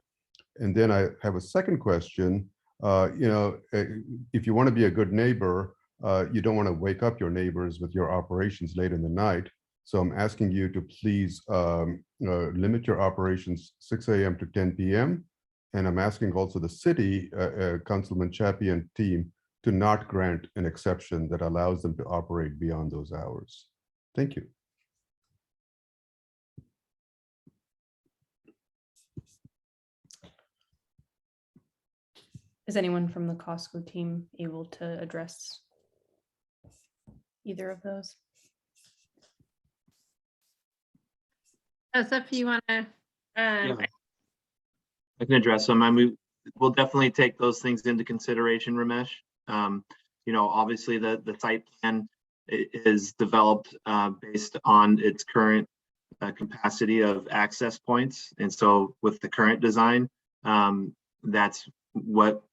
S10: And then I have a second question. If you want to be a good neighbor, you don't want to wake up your neighbors with your operations late in the night. So I'm asking you to please limit your operations 6 a.m. to 10 p.m. And I'm asking also the city, Councilman Chappie and team, to not grant an exception that allows them to operate beyond those hours. Thank you.
S4: Is anyone from the Costco team able to address either of those?
S3: Joseph, you want to?
S2: Yeah. I can address them. I mean, we'll definitely take those things into consideration, Ramesh. Obviously the site plan is developed based on its current capacity of access points. And so with the current design, that's what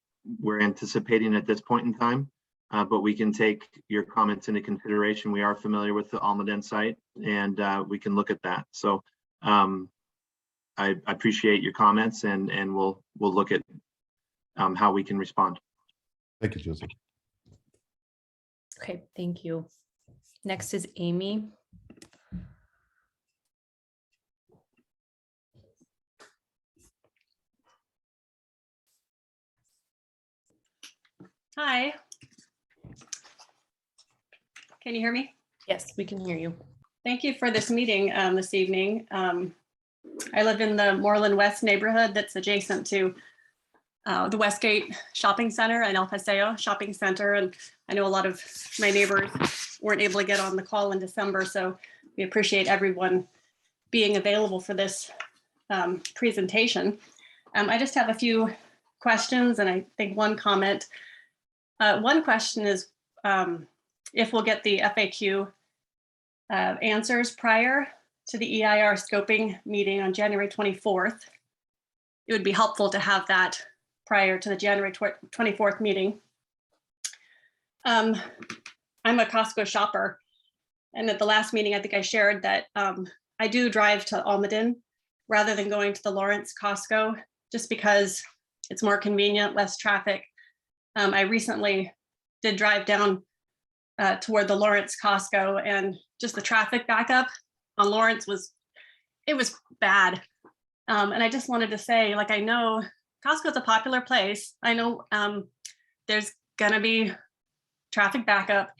S2: we're anticipating at this point in time. But we can take your comments into consideration. We are familiar with the Almaden site, and we can look at that. So I appreciate your comments, and we'll look at how we can respond.
S10: Thank you, Joseph.
S4: Okay, thank you. Next is Amy.
S11: Hi. Can you hear me?
S4: Yes, we can hear you.
S11: Thank you for this meeting this evening. I live in the Moreland West neighborhood that's adjacent to the Westgate Shopping Center and El Paseo Shopping Center. And I know a lot of my neighbors weren't able to get on the call in December, so we appreciate everyone being available for this presentation. I just have a few questions and I think one comment. One question is if we'll get the FAQ answers prior to the EIR scoping meeting on January 24th. It would be helpful to have that prior to the January 24th meeting. I'm a Costco shopper, and at the last meeting, I think I shared that I do drive to Almaden rather than going to the Lawrence Costco, just because it's more convenient, less traffic. I recently did drive down toward the Lawrence Costco, and just the traffic backup on Lawrence was bad. And I just wanted to say, like, I know Costco's a popular place. I know there's gonna be traffic backup.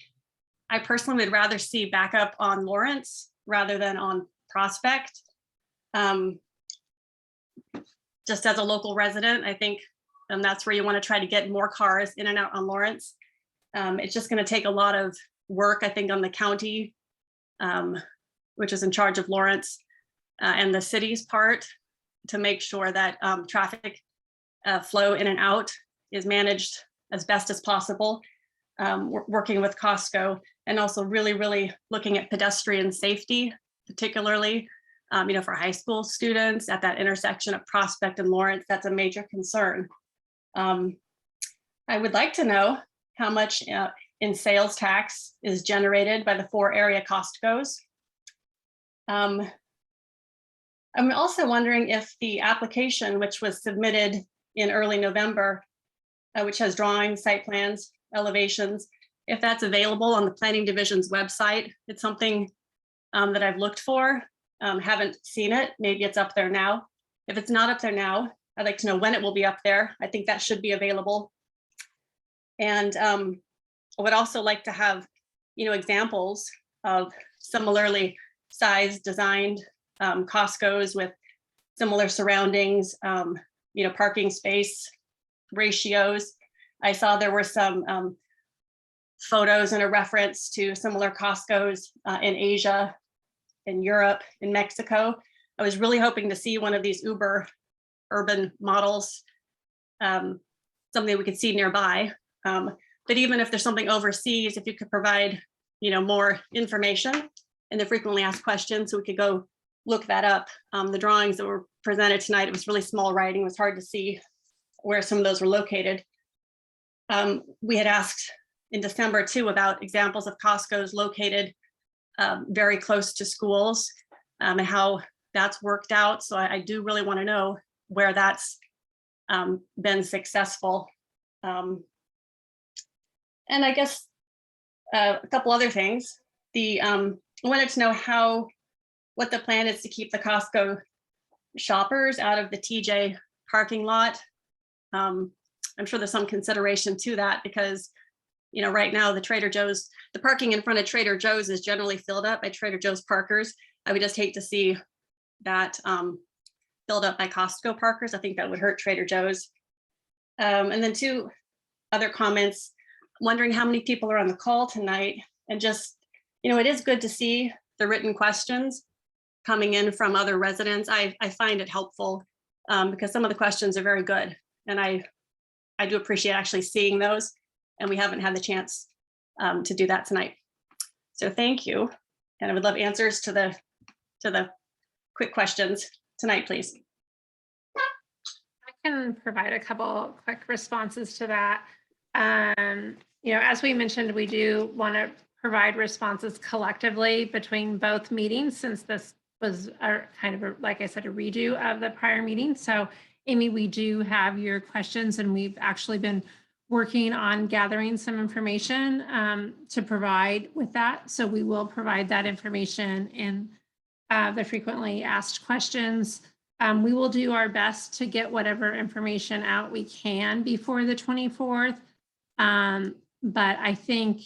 S11: I personally would rather see backup on Lawrence rather than on Prospect. Just as a local resident, I think that's where you want to try to get more cars in and out on Lawrence. It's just going to take a lot of work, I think, on the county, which is in charge of Lawrence, and the city's part to make sure that traffic flow in and out is managed as best as possible. We're working with Costco and also really looking at pedestrian safety, particularly for high school students at that intersection of Prospect and Lawrence. That's a major concern. I would like to know how much in sales tax is generated by the 4 area Costcos. I'm also wondering if the application, which was submitted in early November, which has drawings, site plans, elevations, if that's available on the Planning Division's website. It's something that I've looked for, haven't seen it. Maybe it's up there now. If it's not up there now, I'd like to know when it will be up there. I think that should be available. And I would also like to have, examples of similarly sized, designed Costco's with similar surroundings, parking space ratios. I saw there were some photos and a reference to similar Costco's in Asia. in Europe, in Mexico. I was really hoping to see one of these Uber urban models, something we could see nearby. But even if there's something overseas, if you could provide, more information and the frequently asked questions, so we could go look that up. The drawings that were presented tonight, it was really small writing. It was hard to see where some of those were located. We had asked in December too about examples of Costco's located very close to schools and how that's worked out. So I do really want to know where that's been successful. And I guess a couple other things. I wanted to know what the plan is to keep the Costco shoppers out of the TJ parking lot. I'm sure there's some consideration to that because, right now the parking in front of Trader Joe's is generally filled up by Trader Joe's parkers. I would just hate to see that filled up by Costco parkers. I think that would hurt Trader Joe's. And then two other comments, wondering how many people are on the call tonight, and just, it is good to see the written questions coming in from other residents. I find it helpful because some of the questions are very good. And I do appreciate actually seeing those, and we haven't had the chance to do that tonight. So thank you. And I would love answers to the quick questions tonight, please.
S3: I can provide a couple quick responses to that. As we mentioned, we do want to provide responses collectively between both meetings, since this was like I said, a redo of the prior meeting. So Amy, we do have your questions, and we've actually been working on gathering some information to provide with that. So we will provide that information in the frequently asked questions. We will do our best to get whatever information out we can before the 24th. But I think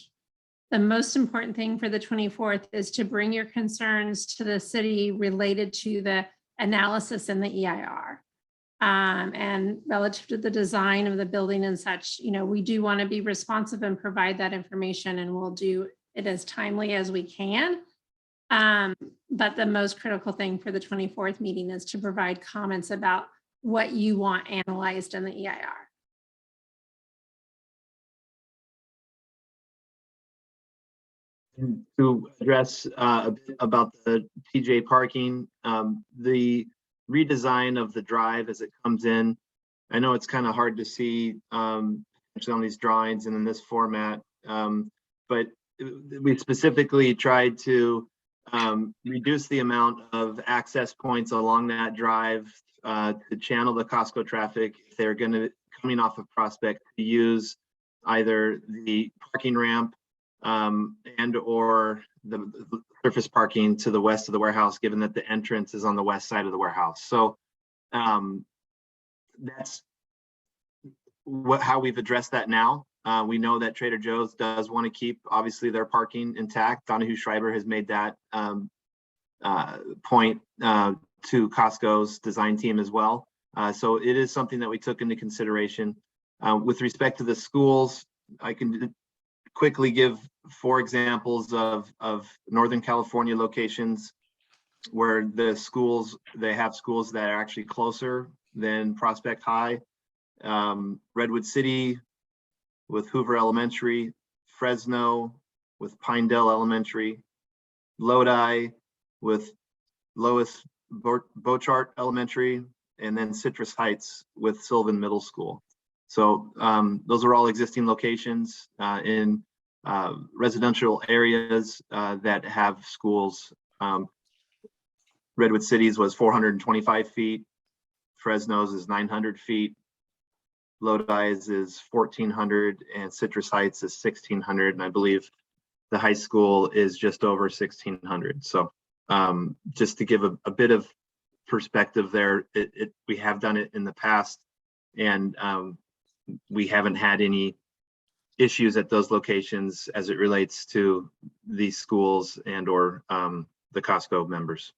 S3: the most important thing for the 24th is to bring your concerns to the city related to the analysis in the EIR. And relative to the design of the building and such, we do want to be responsive and provide that information, and we'll do it as timely as we can. But the most critical thing for the 24th meeting is to provide comments about what you want analyzed in the EIR.
S2: To address a bit about the TJ parking, the redesign of the drive as it comes in. I know it's kind of hard to see actually on these drawings and in this format, but we specifically tried to reduce the amount of access points along that drive to channel the Costco traffic if they're going to coming off of Prospect to use either the parking ramp and or the surface parking to the west of the warehouse, given that the entrance is on the west side of the warehouse. So that's how we've addressed that now. We know that Trader Joe's does want to keep, obviously, their parking intact. Donahue Schreiber has made that point to Costco's design team as well. So it is something that we took into consideration. With respect to the schools, I can quickly give 4 examples of Northern California locations where the schools, they have schools that are actually closer than Prospect High. Redwood City with Hoover Elementary, Fresno with Pinedale Elementary, Lodi with Lois Bochart Elementary, and then Citrus Heights with Sylvan Middle School. So those are all existing locations in residential areas that have schools. Redwood City's was 425 feet. Fresno's is 900 feet. Lodi's is 1,400 and Citrus Heights is 1,600. And I believe the high school is just over 1,600. So just to give a bit of perspective there, we have done it in the past, and we haven't had any issues at those locations as it relates to these schools and or the Costco members.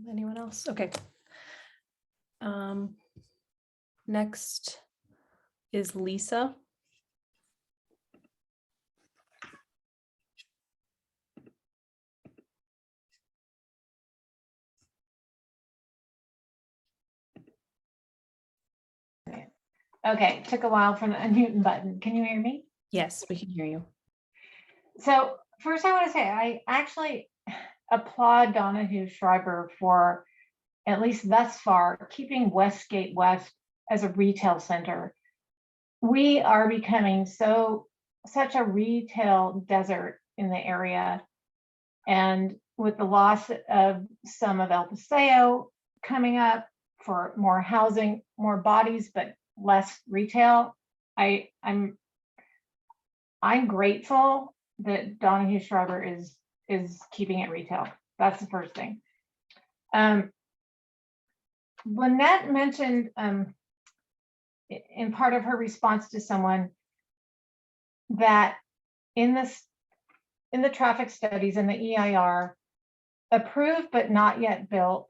S4: Anyone else? Okay. Next is Lisa.
S12: Okay, took a while for the unmute button. Can you hear me?
S4: Yes, we can hear you.
S12: So first I want to say, I actually applaud Donahue Schreiber for, at least thus far, keeping Westgate West as a retail center. We are becoming such a retail desert in the area. And with the loss of some of El Paseo coming up for more housing, more bodies, but less retail, I'm grateful that Donahue Schreiber is keeping it retail. That's the first thing. Lynette mentioned in part of her response to someone that in the traffic studies in the EIR, approved but not yet built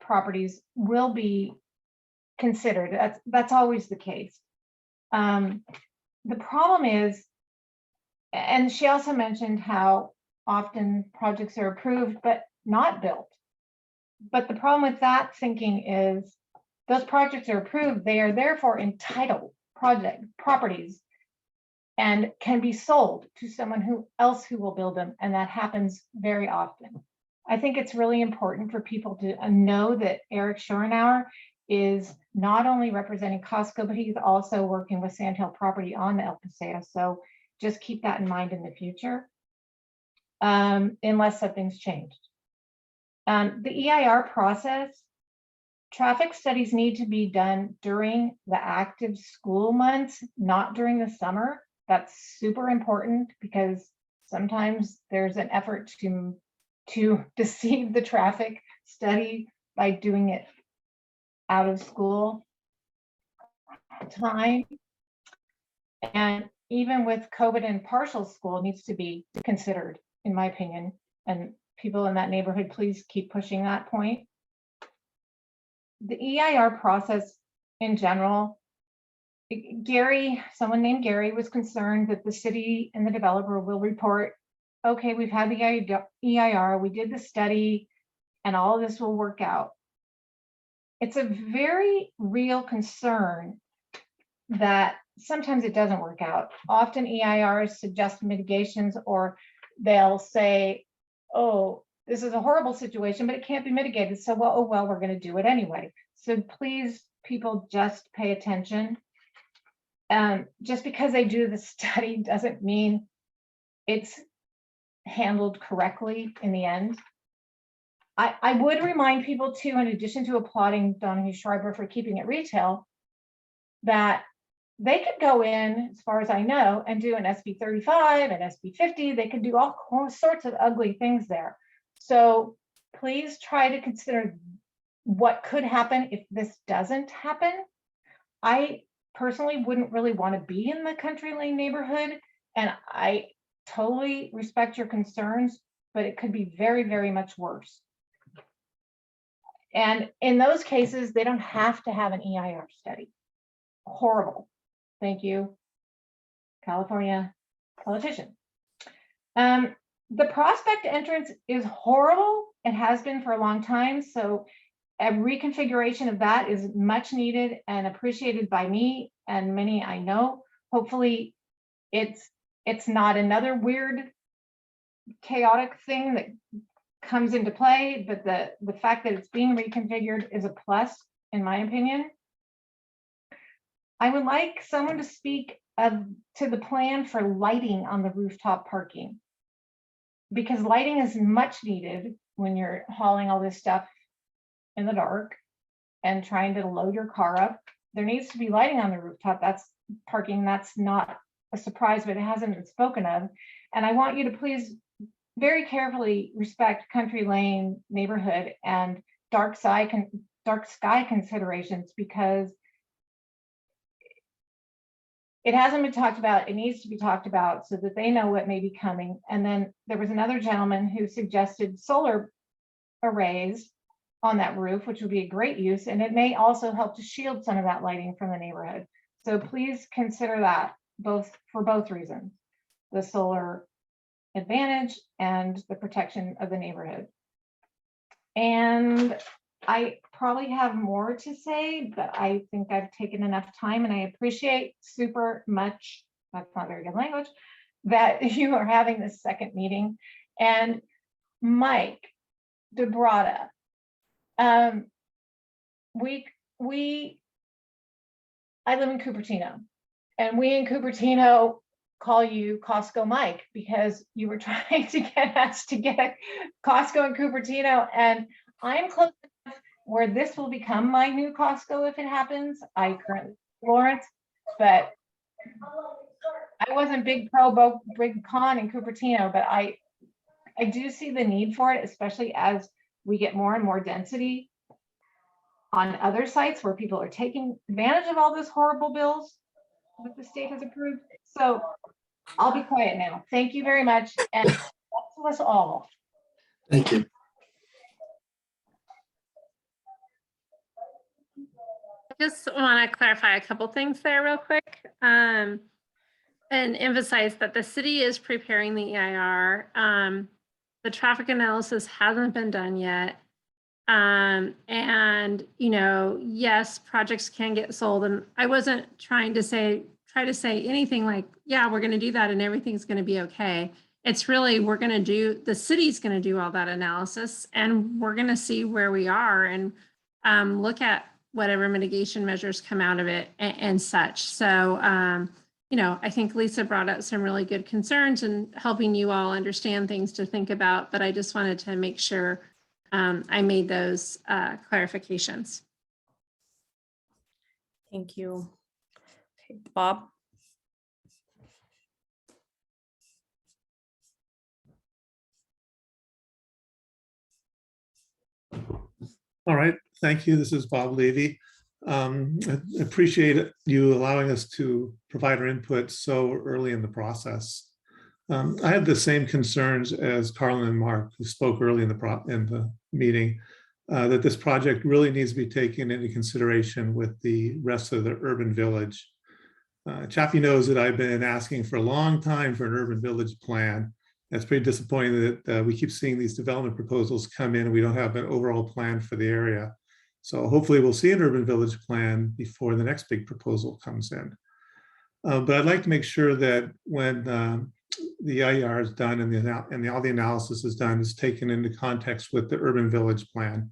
S12: properties will be considered. That's always the case. The problem is, and she also mentioned how often projects are approved but not built. But the problem with that thinking is those projects are approved, they are therefore entitled properties and can be sold to someone else who will build them. And that happens very often. I think it's really important for people to know that Eric Schoenauer is not only representing Costco, but he's also working with Sandhill Property on El Paseo. So just keep that in mind in the future, unless something's changed. The EIR process, traffic studies need to be done during the active school months, not during the summer. That's super important because sometimes there's an effort to deceive the traffic study by doing it out of school time. And even with COVID and partial school, it needs to be considered, in my opinion. And people in that neighborhood, please keep pushing that point. The EIR process in general, someone named Gary was concerned that the city and the developer will report, okay, we've had the EIR, we did the study, and all of this will work out. It's a very real concern that sometimes it doesn't work out. Often EIRs suggest mitigations, or they'll say, oh, this is a horrible situation, but it can't be mitigated. So, well, we're going to do it anyway. So please, people, just pay attention. Just because they do the study doesn't mean it's handled correctly in the end. I would remind people too, in addition to applauding Donahue Schreiber for keeping it retail, that they could go in, as far as I know, and do an SB 35 and SB 50. They could do all sorts of ugly things there. So please try to consider what could happen if this doesn't happen. I personally wouldn't really want to be in the Country Lane neighborhood, and I totally respect your concerns, but it could be very, very much worse. And in those cases, they don't have to have an EIR study. Horrible. Thank you, California politician. The Prospect entrance is horrible. It has been for a long time. So a reconfiguration of that is much needed and appreciated by me and many I know. Hopefully it's not another weird, chaotic thing that comes into play, but the fact that it's being reconfigured is a plus, in my opinion. I would like someone to speak to the plan for lighting on the rooftop parking, because lighting is much needed when you're hauling all this stuff in the dark and trying to load your car up. There needs to be lighting on the rooftop. That's parking. That's not a surprise, but it hasn't been spoken of. And I want you to please very carefully respect Country Lane neighborhood and dark sky considerations, because it hasn't been talked about. It needs to be talked about so that they know what may be coming. And then there was another gentleman who suggested solar arrays on that roof, which would be a great use, and it may also help to shield some of that lighting from the neighborhood. So please consider that for both reasons, the solar advantage and the protection of the neighborhood. And I probably have more to say, but I think I've taken enough time, and I appreciate super much, that's not very good language, that you are having this second meeting. And Mike DeBrada, I live in Cupertino, and we in Cupertino call you Costco Mike because you were trying to get us to get Costco in Cupertino, and I'm close enough where this will become my new Costco if it happens. I currently Lawrence, but I wasn't big pro, big con in Cupertino, but I do see the need for it, especially as we get more and more density on other sites where people are taking advantage of all those horrible bills that the state has approved. So I'll be quiet now. Thank you very much. And that's to us all.
S2: Thank you.
S3: I just want to clarify a couple things there real quick. And emphasize that the city is preparing the EIR. The traffic analysis hasn't been done yet. And, you know, yes, projects can get sold. And I wasn't trying to try to say anything like, yeah, we're going to do that and everything's going to be okay. It's really, the city's going to do all that analysis, and we're going to see where we are and look at whatever mitigation measures come out of it and such. So, you know, I think Lisa brought up some really good concerns and helping you all understand things to think about, but I just wanted to make sure I made those clarifications.
S4: Thank you. Okay, Bob.
S13: All right, thank you. This is Bob Levy. I appreciate you allowing us to provide our input so early in the process. I had the same concerns as Carlin and Mark, who spoke early in the meeting, that this project really needs to be taken into consideration with the rest of the urban village. Chappie knows that I've been asking for a long time for an urban village plan. It's pretty disappointing that we keep seeing these development proposals come in and we don't have an overall plan for the area. So hopefully we'll see an urban village plan before the next big proposal comes in. But I'd like to make sure that when the IR is done and all the analysis is done, is taken into context with the urban village plan.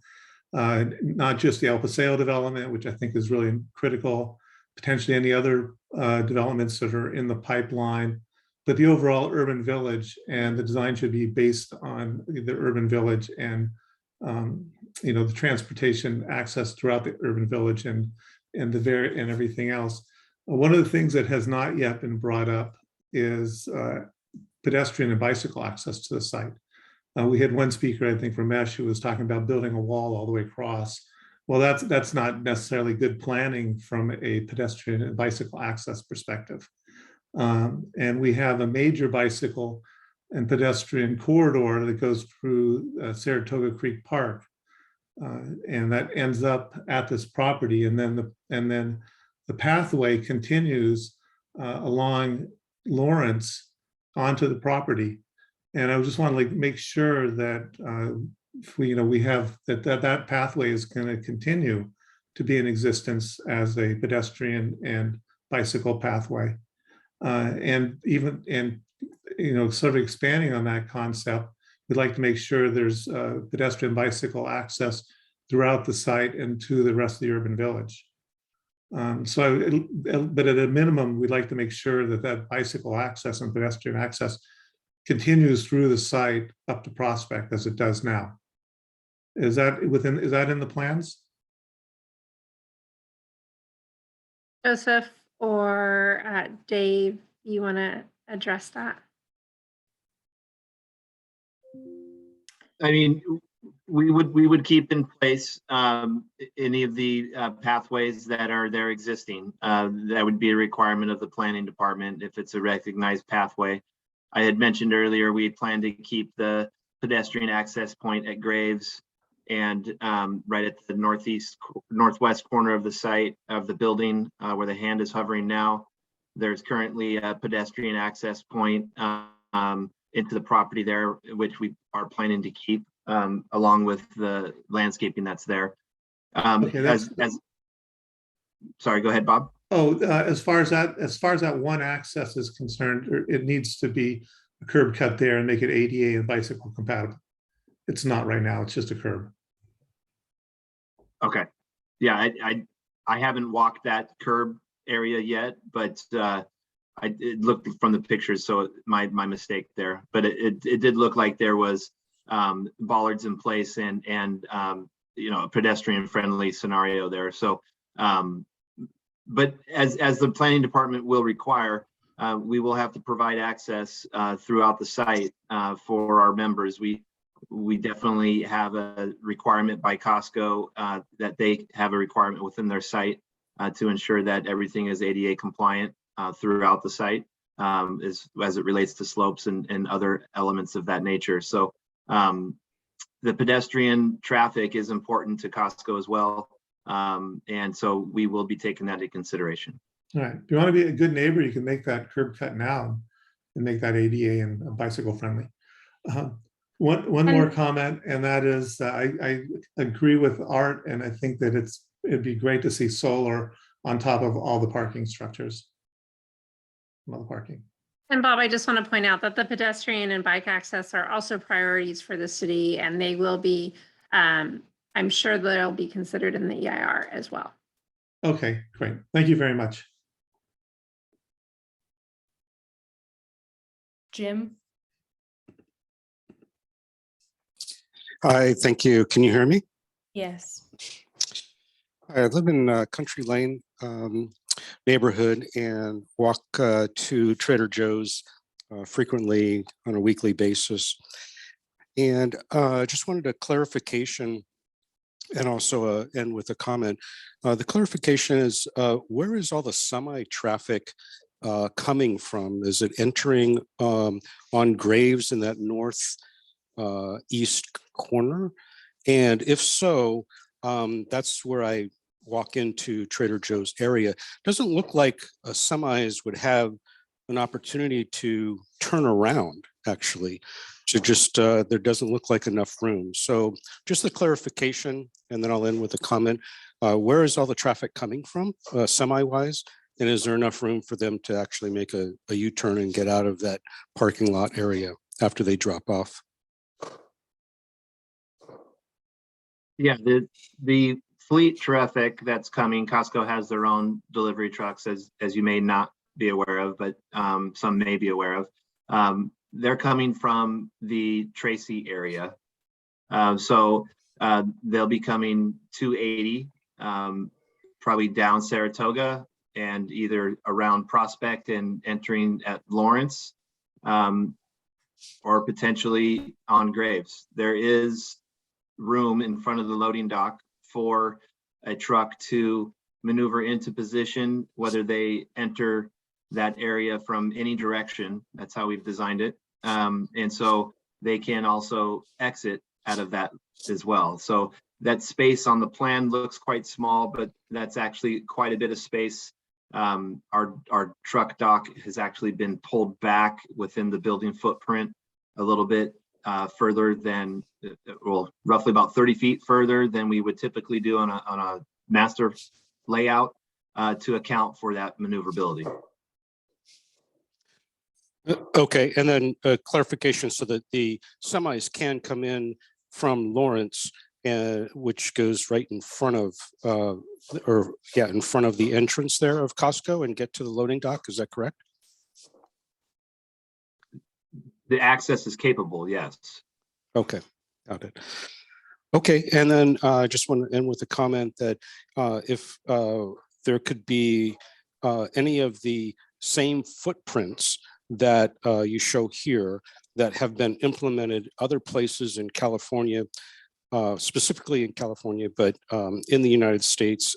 S13: Not just the El Paseo development, which I think is really critical, potentially any other developments that are in the pipeline, but the overall urban village, and the design should be based on the urban village and you know, the transportation access throughout the urban village and everything else. One of the things that has not yet been brought up is pedestrian and bicycle access to the site. We had one speaker, I think from Mesh, who was talking about building a wall all the way across. Well, that's not necessarily good planning from a pedestrian and bicycle access perspective. And we have a major bicycle and pedestrian corridor that goes through Saratoga Creek Park. And that ends up at this property. And then the pathway continues along Lawrence onto the property. And I just want to make sure that if we have that pathway is going to continue to be in existence as a pedestrian and bicycle pathway. And sort of expanding on that concept, we'd like to make sure there's pedestrian bicycle access throughout the site and to the rest of the urban village. But at a minimum, we'd like to make sure that bicycle access and pedestrian access continues through the site up to Prospect as it does now. Is that in the plans?
S3: Joseph or Dave, you want to address that?
S2: I mean, we would keep in place any of the pathways that are there existing. That would be a requirement of the planning department if it's a recognized pathway. I had mentioned earlier we had planned to keep the pedestrian access point at Graves and right at the northwest corner of the site of the building where the hand is hovering now, there's currently a pedestrian access point into the property there, which we are planning to keep along with the landscaping that's there.
S13: Okay,
S2: Sorry, go ahead, Bob.
S13: Oh, as far as that one access is concerned, it needs to be a curb cut there and make it ADA and bicycle compatible. It's not right now, it's just a curb.
S2: Okay. Yeah, I haven't walked that curb area yet, but it looked from the pictures, so my mistake there. But it did look like there was bollards in place and you know, a pedestrian friendly scenario there. So but as the planning department will require, we will have to provide access throughout the site for our members. We definitely have a requirement by Costco that they have a requirement within their site to ensure that everything is ADA compliant throughout the site as it relates to slopes and other elements of that nature. So the pedestrian traffic is important to Costco as well. And so we will be taking that into consideration.
S13: All right, if you want to be a good neighbor, you can make that curb cut now and make that ADA and bicycle friendly. One more comment, and that is I agree with Art, and I think that it'd be great to see solar on top of all the parking structures. All the parking.
S3: And Bob, I just want to point out that the pedestrian and bike access are also priorities for the city, and they will be, I'm sure they'll be considered in the EIR as well.
S13: Okay, great. Thank you very much.
S4: Jim?
S14: Hi, thank you. Can you hear me?
S4: Yes.
S14: I live in Country Lane neighborhood and walk to Trader Joe's frequently on a weekly basis. And just wanted a clarification and also end with a comment. The clarification is, where is all the semi-traffic coming from? Is it entering on Graves in that north east corner? And if so, that's where I walk into Trader Joe's area. Doesn't look like semis would have an opportunity to turn around, actually. To just, there doesn't look like enough room. So just the clarification, and then I'll end with a comment. Where is all the traffic coming from, semi-wise? And is there enough room for them to actually make a U-turn and get out of that parking lot area after they drop off?
S2: Yeah, the fleet traffic that's coming, Costco has their own delivery trucks, as you may not be aware of, but some may be aware of. They're coming from the Tracy area. So they'll be coming 280, probably down Saratoga and either around Prospect and entering at Lawrence, or potentially on Graves. There is room in front of the loading dock for a truck to maneuver into position, whether they enter that area from any direction. That's how we've designed it. And so they can also exit out of that as well. So that space on the plan looks quite small, but that's actually quite a bit of space. Our truck dock has actually been pulled back within the building footprint a little bit further than, well, roughly about 30 feet further than we would typically do on a master layout to account for that maneuverability.
S14: Okay, and then clarification so that the semis can come in from Lawrence, which goes right in front of, in front of the entrance there of Costco and get to the loading dock. Is that correct?
S2: The access is capable, yes.
S14: Okay, got it. Okay, and then I just want to end with a comment that if there could be any of the same footprints that you show here that have been implemented other places in California, specifically in California, but in the United States,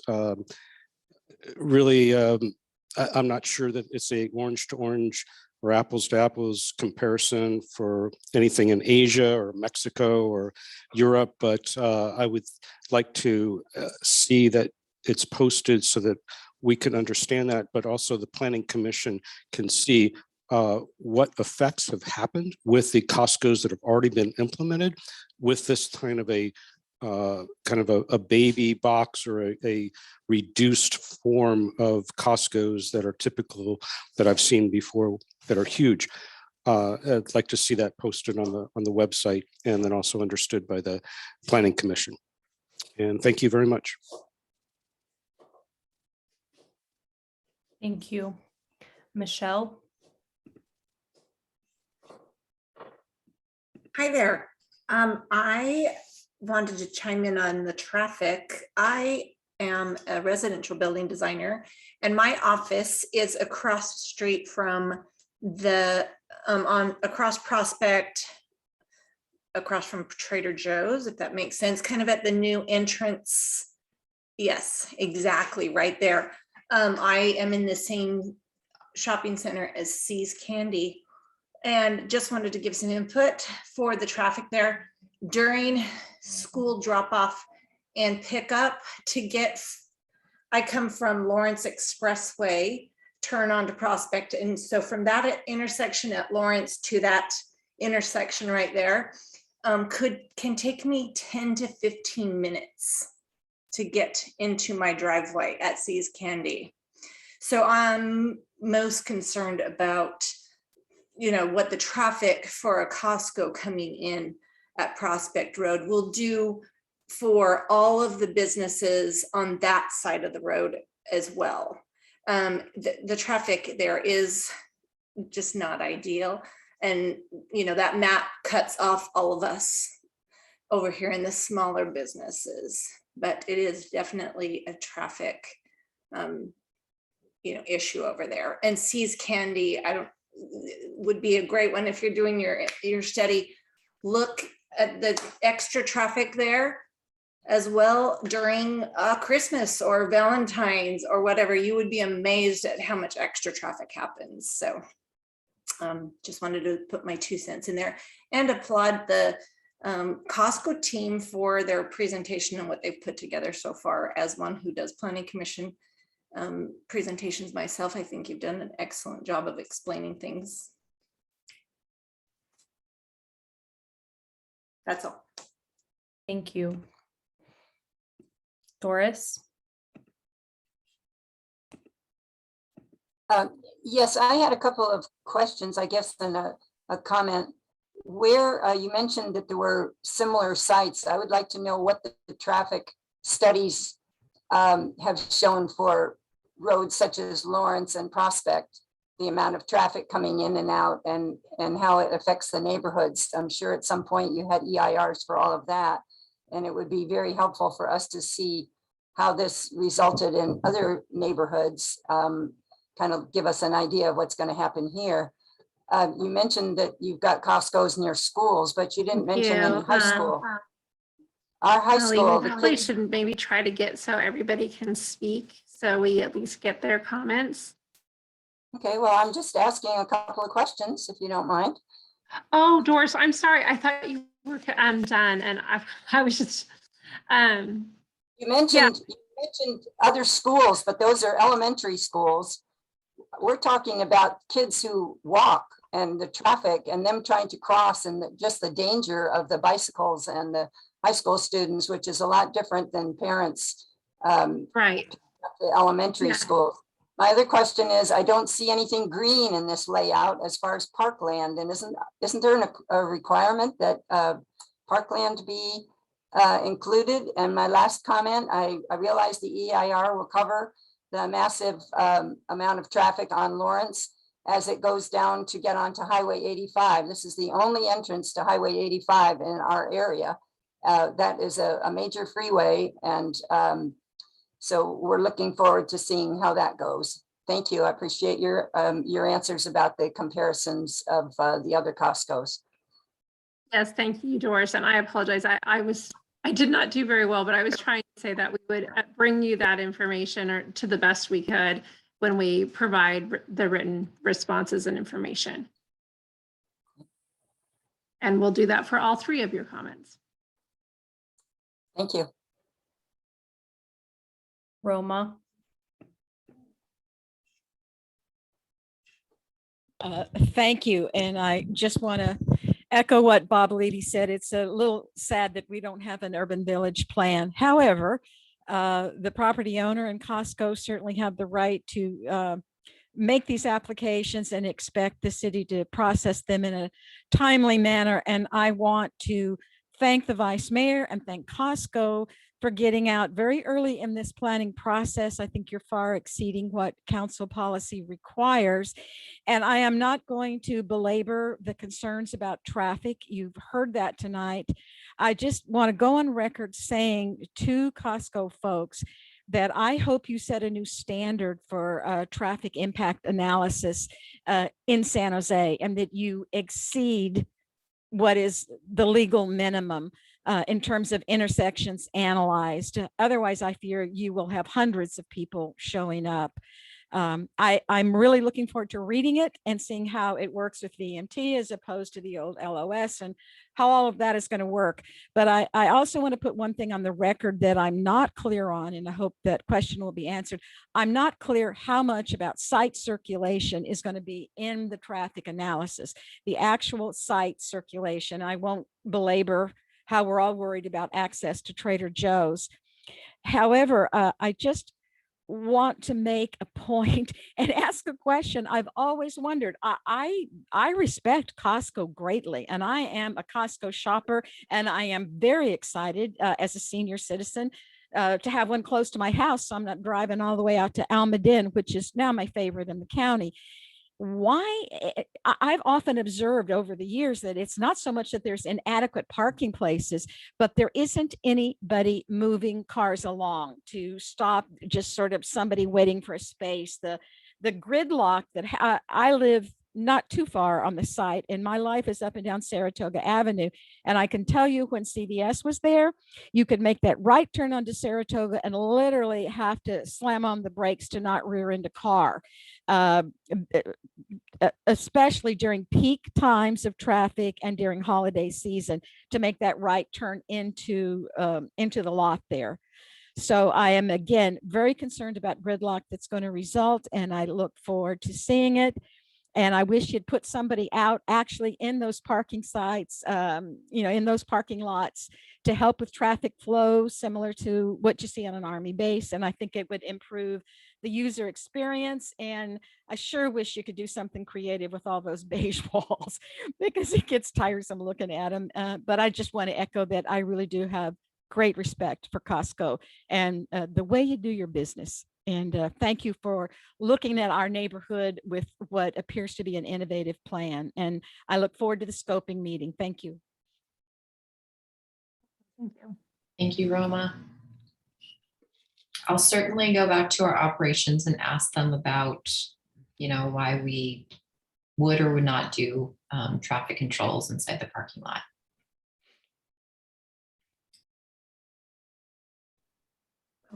S14: really, I'm not sure that it's a orange to orange or apples to apples comparison for anything in Asia or Mexico or Europe, but I would like to see that it's posted so that we can understand that, but also the Planning Commission can see what effects have happened with the Costco's that have already been implemented with this kind of a baby box or a reduced form of Costco's that are typical that I've seen before that are huge. I'd like to see that posted on the website and then also understood by the Planning Commission. And thank you very much.
S4: Thank you. Michelle?
S15: Hi there. I wanted to chime in on the traffic. I am a residential building designer, and my office is across the street from the across Prospect, across from Trader Joe's, if that makes sense, kind of at the new entrance. Yes, exactly, right there. I am in the same shopping center as See's Candy, and just wanted to give some input for the traffic there during school drop off and pickup I come from Lawrence Expressway, turn onto Prospect. And so from that intersection at Lawrence to that intersection right there, can take me 10 to 15 minutes to get into my driveway at See's Candy. So I'm most concerned about, what the traffic for a Costco coming in at Prospect Road will do for all of the businesses on that side of the road as well. The traffic there is just not ideal. And, that map cuts off all of us over here in the smaller businesses, but it is definitely a traffic, issue over there. And See's Candy, would be a great one if you're doing your study. Look at the extra traffic there as well during Christmas or Valentine's or whatever. You would be amazed at how much extra traffic happens. So just wanted to put my 2 cents in there and applaud the Costco team for their presentation and what they've put together so far. As one who does Planning Commission presentations myself, I think you've done an excellent job of explaining things. That's all.
S4: Thank you. Doris?
S16: Yes, I had a couple of questions, I guess, and a comment. Where you mentioned that there were similar sites, I would like to know what the traffic studies have shown for roads such as Lawrence and Prospect, the amount of traffic coming in and out and how it affects the neighborhoods. I'm sure at some point you had EIRs for all of that, and it would be very helpful for us to see how this resulted in other neighborhoods, kind of give us an idea of what's going to happen here. You mentioned that you've got Costco's near schools, but you didn't mention any high school. Our high school,
S3: we probably should maybe try to get so everybody can speak, so we at least get their comments.
S16: Okay, well, I'm just asking a couple of questions, if you don't mind.
S3: Oh, Doris, I'm sorry. I thought you were done, and I was just.
S16: You mentioned other schools, but those are elementary schools. We're talking about kids who walk and the traffic and them trying to cross and just the danger of the bicycles and the high school students, which is a lot different than parents.
S3: Right.
S16: The elementary schools. My other question is, I don't see anything green in this layout as far as parkland, and isn't there a requirement that parkland be included? And my last comment, I realize the EIR will cover the massive amount of traffic on Lawrence as it goes down to get onto Highway 85. This is the only entrance to Highway 85 in our area. That is a major freeway, and so we're looking forward to seeing how that goes. Thank you. I appreciate your answers about the comparisons of the other Costco's.
S3: Yes, thank you, Doris. And I apologize. I did not do very well, but I was trying to say that we would bring you that information or to the best we could. when we provide the written responses and information. And we'll do that for all 3 of your comments.
S16: Thank you.
S4: Roma,
S17: Thank you. And I just want to echo what Bob Levy said. It's a little sad that we don't have an urban village plan. However, the property owner and Costco certainly have the right to make these applications and expect the city to process them in a timely manner. And I want to thank the vice mayor and thank Costco for getting out very early in this planning process. I think you're far exceeding what council policy requires. And I am not going to belabor the concerns about traffic. You've heard that tonight. I just want to go on record saying to Costco folks that I hope you set a new standard for traffic impact analysis in San Jose, and that you exceed what is the legal minimum in terms of intersections analyzed. Otherwise, I fear you will have hundreds of people showing up. I'm really looking forward to reading it and seeing how it works with VMT as opposed to the old LOS and how all of that is going to work. But I also want to put one thing on the record that I'm not clear on, and I hope that question will be answered. I'm not clear how much about site circulation is going to be in the traffic analysis, the actual site circulation. I won't belabor how we're all worried about access to Trader Joe's. However, I just want to make a point and ask a question. I've always wondered. I respect Costco greatly, and I am a Costco shopper, and I am very excited as a senior citizen to have one close to my house, so I'm not driving all the way out to Almaden, which is now my favorite in the county. Why? I've often observed over the years that it's not so much that there's inadequate parking places, but there isn't anybody moving cars along to stop just sort of somebody waiting for a space. The gridlock that I live not too far on the site, and my life is up and down Saratoga Avenue. And I can tell you, when CVS was there, you could make that right turn onto Saratoga and literally have to slam on the brakes to not rear into car. Especially during peak times of traffic and during holiday season, to make that right turn into the lot there. So I am, again, very concerned about gridlock that's going to result, and I look forward to seeing it. And I wish you'd put somebody out actually in those parking sites, in those parking lots, to help with traffic flow, similar to what you see on an Army base. And I think it would improve the user experience. And I sure wish you could do something creative with all those beige walls, because it gets tiresome looking at them. But I just want to echo that I really do have great respect for Costco and the way you do your business. And thank you for looking at our neighborhood with what appears to be an innovative plan. And I look forward to the scoping meeting. Thank you.
S3: Thank you.
S18: Thank you, Roma. I'll certainly go back to our operations and ask them about, why we would or would not do traffic controls inside the parking lot.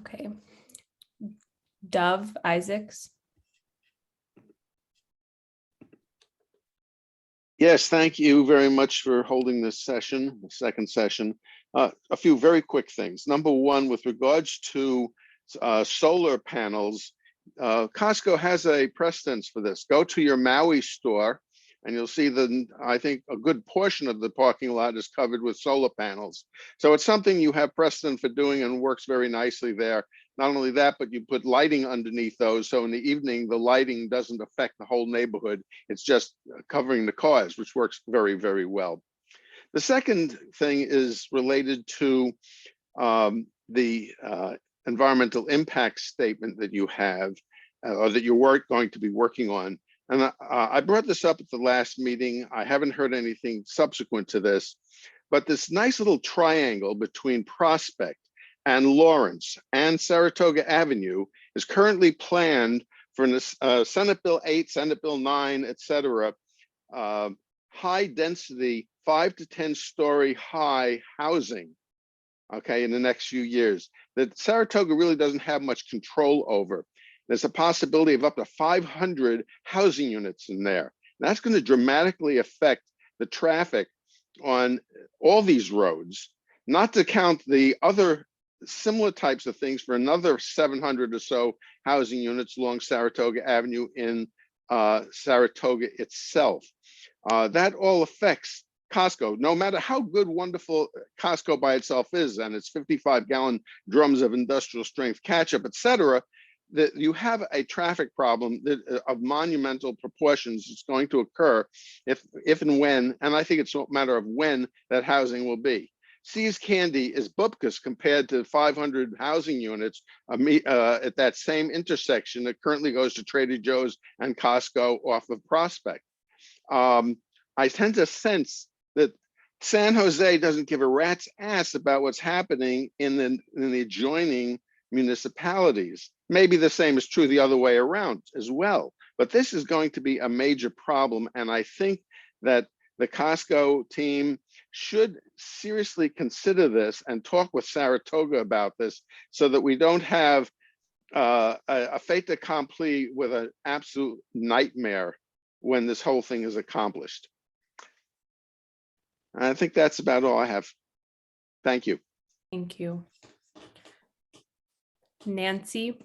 S4: okay. Dove Isaacs.
S19: Yes, thank you very much for holding this session, the second session. A few very quick things. Number one, with regards to solar panels, Costco has a precedence for this. Go to your Maui store and you'll see that I think a good portion of the parking lot is covered with solar panels. So it's something you have precedent for doing and works very nicely there. Not only that, but you put lighting underneath those. So in the evening, the lighting doesn't affect the whole neighborhood. It's just covering the cars, which works very, very well. The second thing is related to the environmental impact statement that you have, or that you're going to be working on. And I brought this up at the last meeting. I haven't heard anything subsequent to this, but this nice little triangle between Prospect and Lawrence and Saratoga Avenue is currently planned for Senate Bill 8, Senate Bill 9, et cetera, high density, 5 to 10 story high housing, okay, in the next few years, that Saratoga really doesn't have much control over. There's a possibility of up to 500 housing units in there. That's going to dramatically affect the traffic on all these roads, not to count the other similar types of things for another 700 or so housing units along Saratoga Avenue in Saratoga itself. That all affects Costco, no matter how good, wonderful Costco by itself is, and its 55-gallon drums of industrial strength ketchup, et cetera, that you have a traffic problem that, of monumental proportions is going to occur if and when, and I think it's a matter of when that housing will be. See's Candy is bupkis compared to 500 housing units at that same intersection that currently goes to Trader Joe's and Costco off of Prospect. I tend to sense that San Jose doesn't give a rat's ass about what's happening in the adjoining municipalities. Maybe the same is true the other way around as well. But this is going to be a major problem. And I think that the Costco team should seriously consider this and talk with Saratoga about this so that we don't have a fait accompli with an absolute nightmare when this whole thing is accomplished. I think that's about all I have. Thank you.
S4: Thank you. Nancy?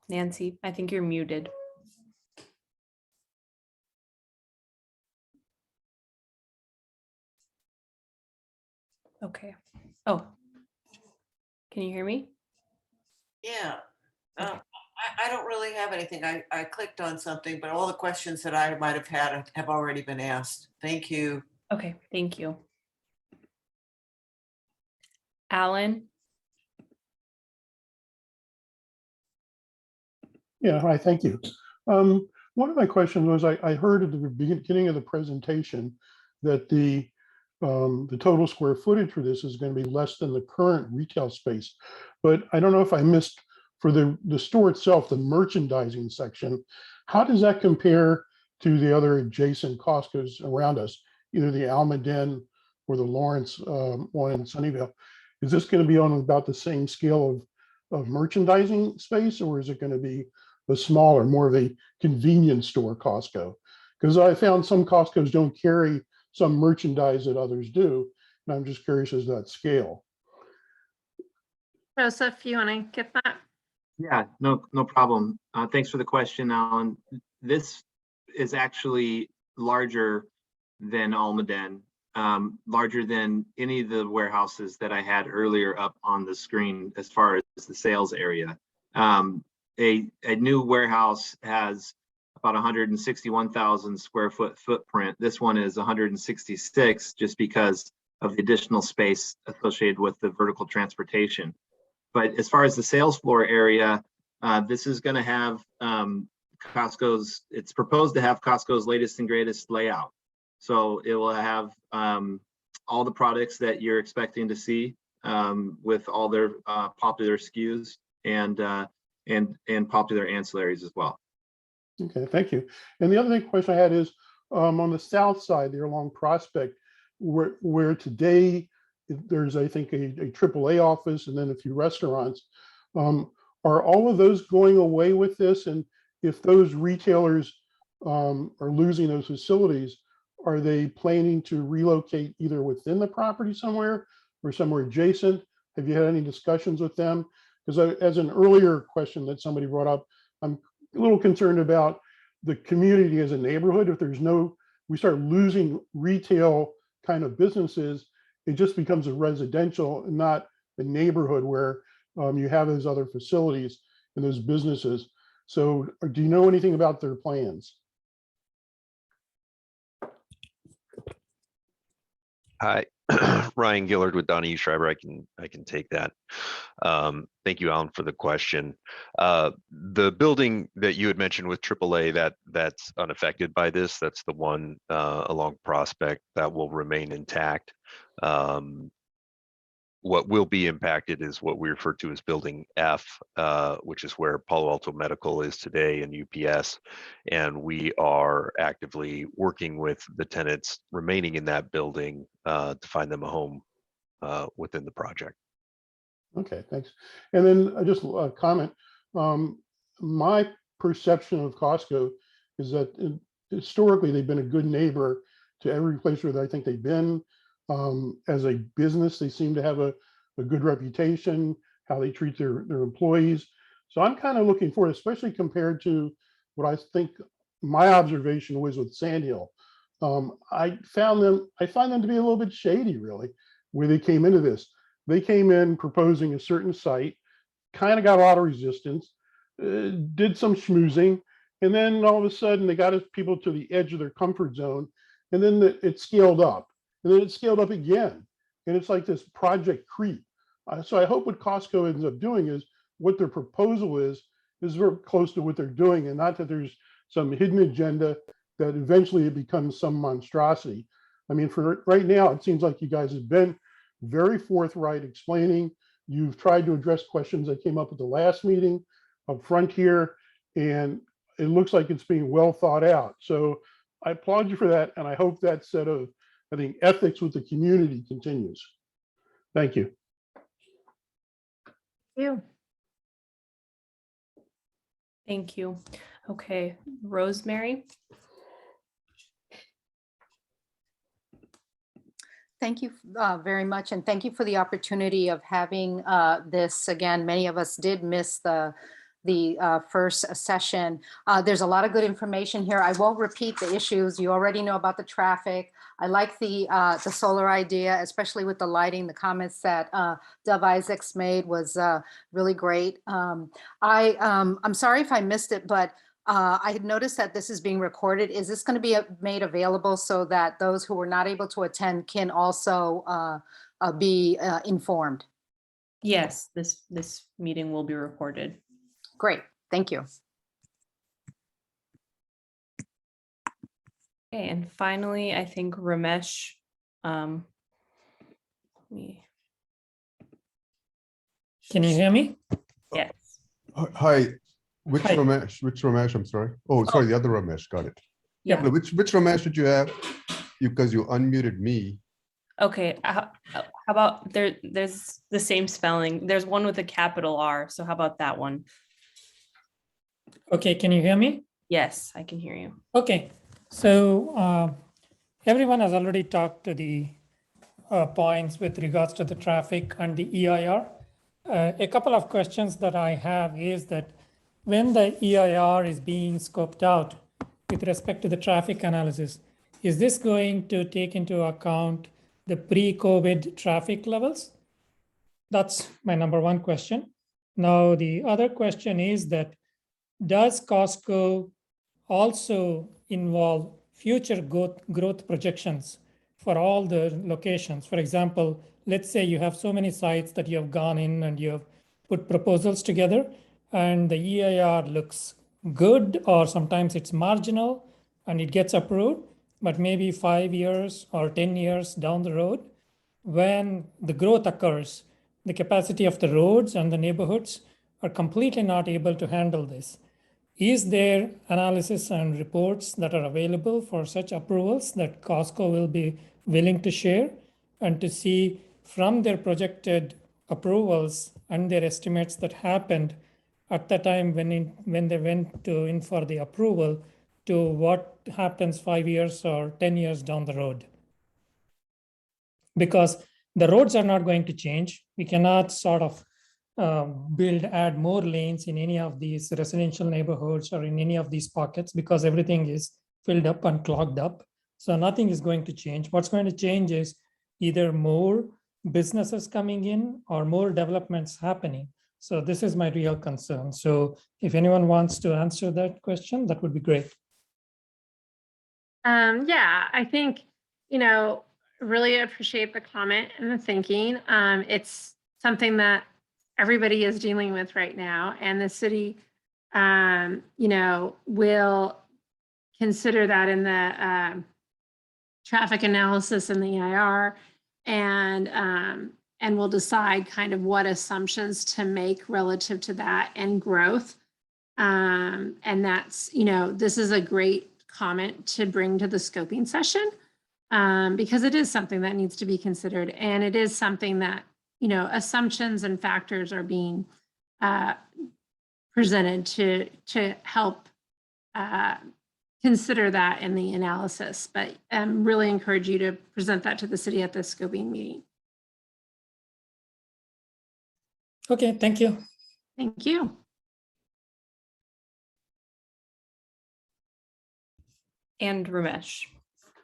S4: Nancy, I think you're muted. Okay. Oh, can you hear me?
S20: Yeah. I don't really have anything. I clicked on something, but all the questions that I might have had have already been asked. Thank you.
S4: Okay, thank you. Alan?
S21: Yeah, hi, thank you. One of my questions was, I heard at the beginning of the presentation that the total square footage for this is going to be less than the current retail space. But I don't know if I missed, for the store itself, the merchandising section, how does that compare to the other adjacent Costco's around us, either the Almaden or the Lawrence one in Sunnyvale? Is this going to be on about the same scale of merchandising space, or is it going to be a smaller, more of a convenience store Costco? Because I found some Costco's don't carry some merchandise that others do, and I'm just curious as to that scale.
S3: Joseph, you want to get that?
S2: Yeah, no problem. Thanks for the question, Alan. This is actually larger than Almaden, larger than any of the warehouses that I had earlier up on the screen as far as the sales area. A new warehouse has about 161,000 square foot footprint. This one is 166 just because of the additional space associated with the vertical transportation. But as far as the sales floor area, this is going to have Costco's, it's proposed to have Costco's latest and greatest layout. So it will have all the products that you're expecting to see with all their popular SKUs and popular ancillaries as well.
S21: Okay, thank you. And the other question I had is on the south side there along Prospect, where today there's, I think, a AAA office and then a few restaurants. Are all of those going away with this? And if those retailers are losing those facilities, are they planning to relocate either within the property somewhere or somewhere adjacent? Have you had any discussions with them? Because as an earlier question that somebody brought up, I'm a little concerned about the community as a neighborhood. If there's no, we start losing retail kind of businesses, it just becomes a residential, not a neighborhood where you have those other facilities and those businesses. So do you know anything about their plans?
S22: Hi, Ryan Gillard with Donahue Schreiber. I can take that. Thank you, Alan, for the question. The building that you had mentioned with AAA, that's unaffected by this. That's the one along Prospect that will remain intact. what will be impacted is what we refer to as Building F, which is where Palo Alto Medical is today and UPS. And we are actively working with the tenants remaining in that building to find them a home within the project.
S21: Okay, thanks. And then just a comment. My perception of Costco is that historically they've been a good neighbor to every place where I think they've been. As a business, they seem to have a good reputation, how they treat their employees. So I'm kind of looking forward, especially compared to what I think my observation was with Sandhill. I find them to be a little bit shady, really, where they came into this. They came in proposing a certain site, kind of got a lot of resistance, did some schmoozing, and then all of a sudden they got people to the edge of their comfort zone, and then it scaled up, and then it scaled up again. And it's like this project creep. So I hope what Costco ends up doing is what their proposal is very close to what they're doing, and not that there's some hidden agenda that eventually it becomes some monstrosity. I mean, for right now, it seems like you guys have been very forthright explaining. You've tried to address questions that came up at the last meeting up front here, and it looks like it's being well thought out. So I applaud you for that, and I hope that set of, I think, ethics with the community continues. Thank you.
S4: Thank you. Okay, Rosemary.
S5: Thank you very much, and thank you for the opportunity of having this. Again, many of us did miss the first session. There's a lot of good information here. I won't repeat the issues. You already know about the traffic. I like the solar idea, especially with the lighting. The comments that Dov Isaacs made was really great. I'm sorry if I missed it, but I had noticed that this is being recorded. Is this going to be made available so that those who were not able to attend can also be informed?
S4: Yes, this meeting will be recorded.
S5: Great, thank you.
S4: Okay, and finally, I think Ramesh.
S6: Can you hear me?
S4: Yes.
S10: Hi, which
S6: Hi.
S10: Ramesh? Which Ramesh? I'm sorry. Oh, sorry, the other Ramesh. Got it.
S4: Yeah.
S10: No, which Ramesh did you have? Because you unmuted me.
S4: Okay. How about there's the same spelling. There's one with a capital R. So how about that one?
S6: Okay, can you hear me?
S4: Yes, I can hear you.
S6: Okay, so everyone has already talked to the points with regards to the traffic and the EIR. A couple of questions that I have is that when the EIR is being scoped out with respect to the traffic analysis, is this going to take into account the pre-COVID traffic levels? That's my number one question. Now, the other question is that does Costco also involve future growth projections for all the locations? For example, let's say you have so many sites that you have gone in and you have put proposals together and the EIR looks good, or sometimes it's marginal and it gets approved, but maybe 5 years or 10 years down the road, when the growth occurs, the capacity of the roads and the neighborhoods are completely not able to handle this. Is there analysis and reports that are available for such approvals that Costco will be willing to share, and to see from their projected approvals and their estimates that happened at the time when they went in for the approval to what happens 5 years or 10 years down the road? Because the roads are not going to change. We cannot sort of add more lanes in any of these residential neighborhoods or in any of these pockets, because everything is filled up and clogged up. So nothing is going to change. What's going to change is either more businesses coming in or more developments happening. So this is my real concern. So if anyone wants to answer that question, that would be great.
S3: Yeah, I think, really appreciate the comment and the thinking. It's something that everybody is dealing with right now, and the city, will consider that in the traffic analysis and the EIR, and and we'll decide kind of what assumptions to make relative to that and growth. And that's, this is a great comment to bring to the scoping session, because it is something that needs to be considered. And it is something that, assumptions and factors are being presented to help consider that in the analysis. But really encourage you to present that to the city at the scoping meeting.
S6: Okay, thank you.
S3: Thank you.
S4: And Ramesh,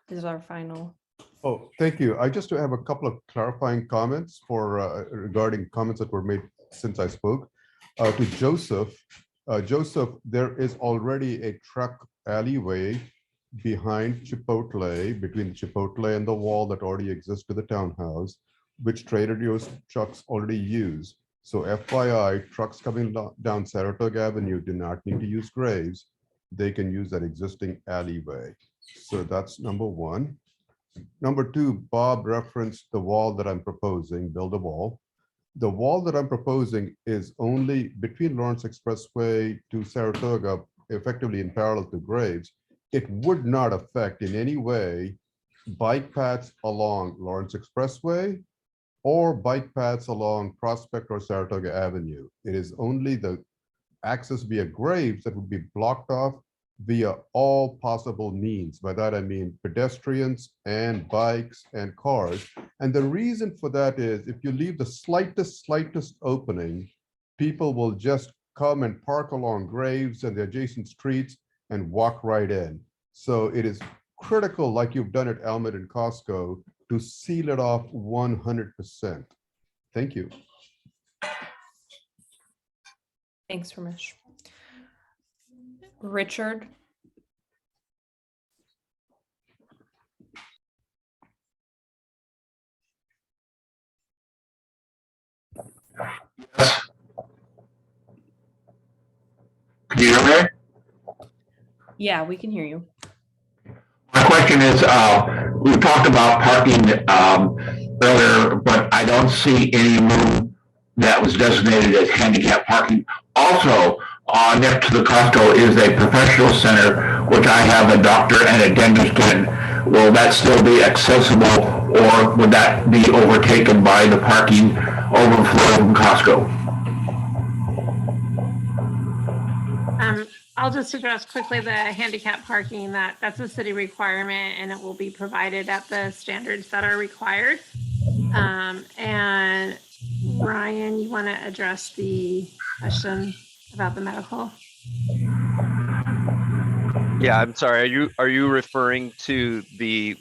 S4: this is our final.
S10: Oh, thank you. I just have a couple of clarifying comments regarding comments that were made since I spoke. To Joseph, Joseph, there is already a truck alleyway behind Chipotle, between Chipotle and the wall that already exists to the townhouse, which Trader Joe's trucks already use. So FYI, trucks coming down Saratoga Avenue do not need to use Graves. They can use that existing alleyway. So that's number one. Number two, Bob referenced the wall that I'm proposing, build a wall. The wall that I'm proposing is only between Lawrence Expressway to Saratoga, effectively in parallel to Graves. It would not affect in any way bike paths along Lawrence Expressway or bike paths along Prospect or Saratoga Avenue. It is only the access via Graves that would be blocked off via all possible means. By that, I mean pedestrians and bikes and cars. And the reason for that is if you leave the slightest opening, people will just come and park along Graves and the adjacent streets and walk right in. So it is critical, like you've done at Elmet and Costco, to seal it off 100%. Thank you.
S4: Thanks, Ramesh. Richard.
S7: Can you hear me?
S4: Yeah, we can hear you.
S7: My question is, we talked about parking earlier, but I don't see any room that was designated as handicap parking. Also, next to the Costco is a professional center, which I have a doctor and a dentist in. Will that still be accessible, or would that be overtaken by the parking overflow from Costco?
S3: I'll just address quickly the handicap parking. That's a city requirement, and it will be provided at the standards that are required. And Ryan, you want to address the question about the medical?
S22: Yeah, I'm sorry. Are you referring to the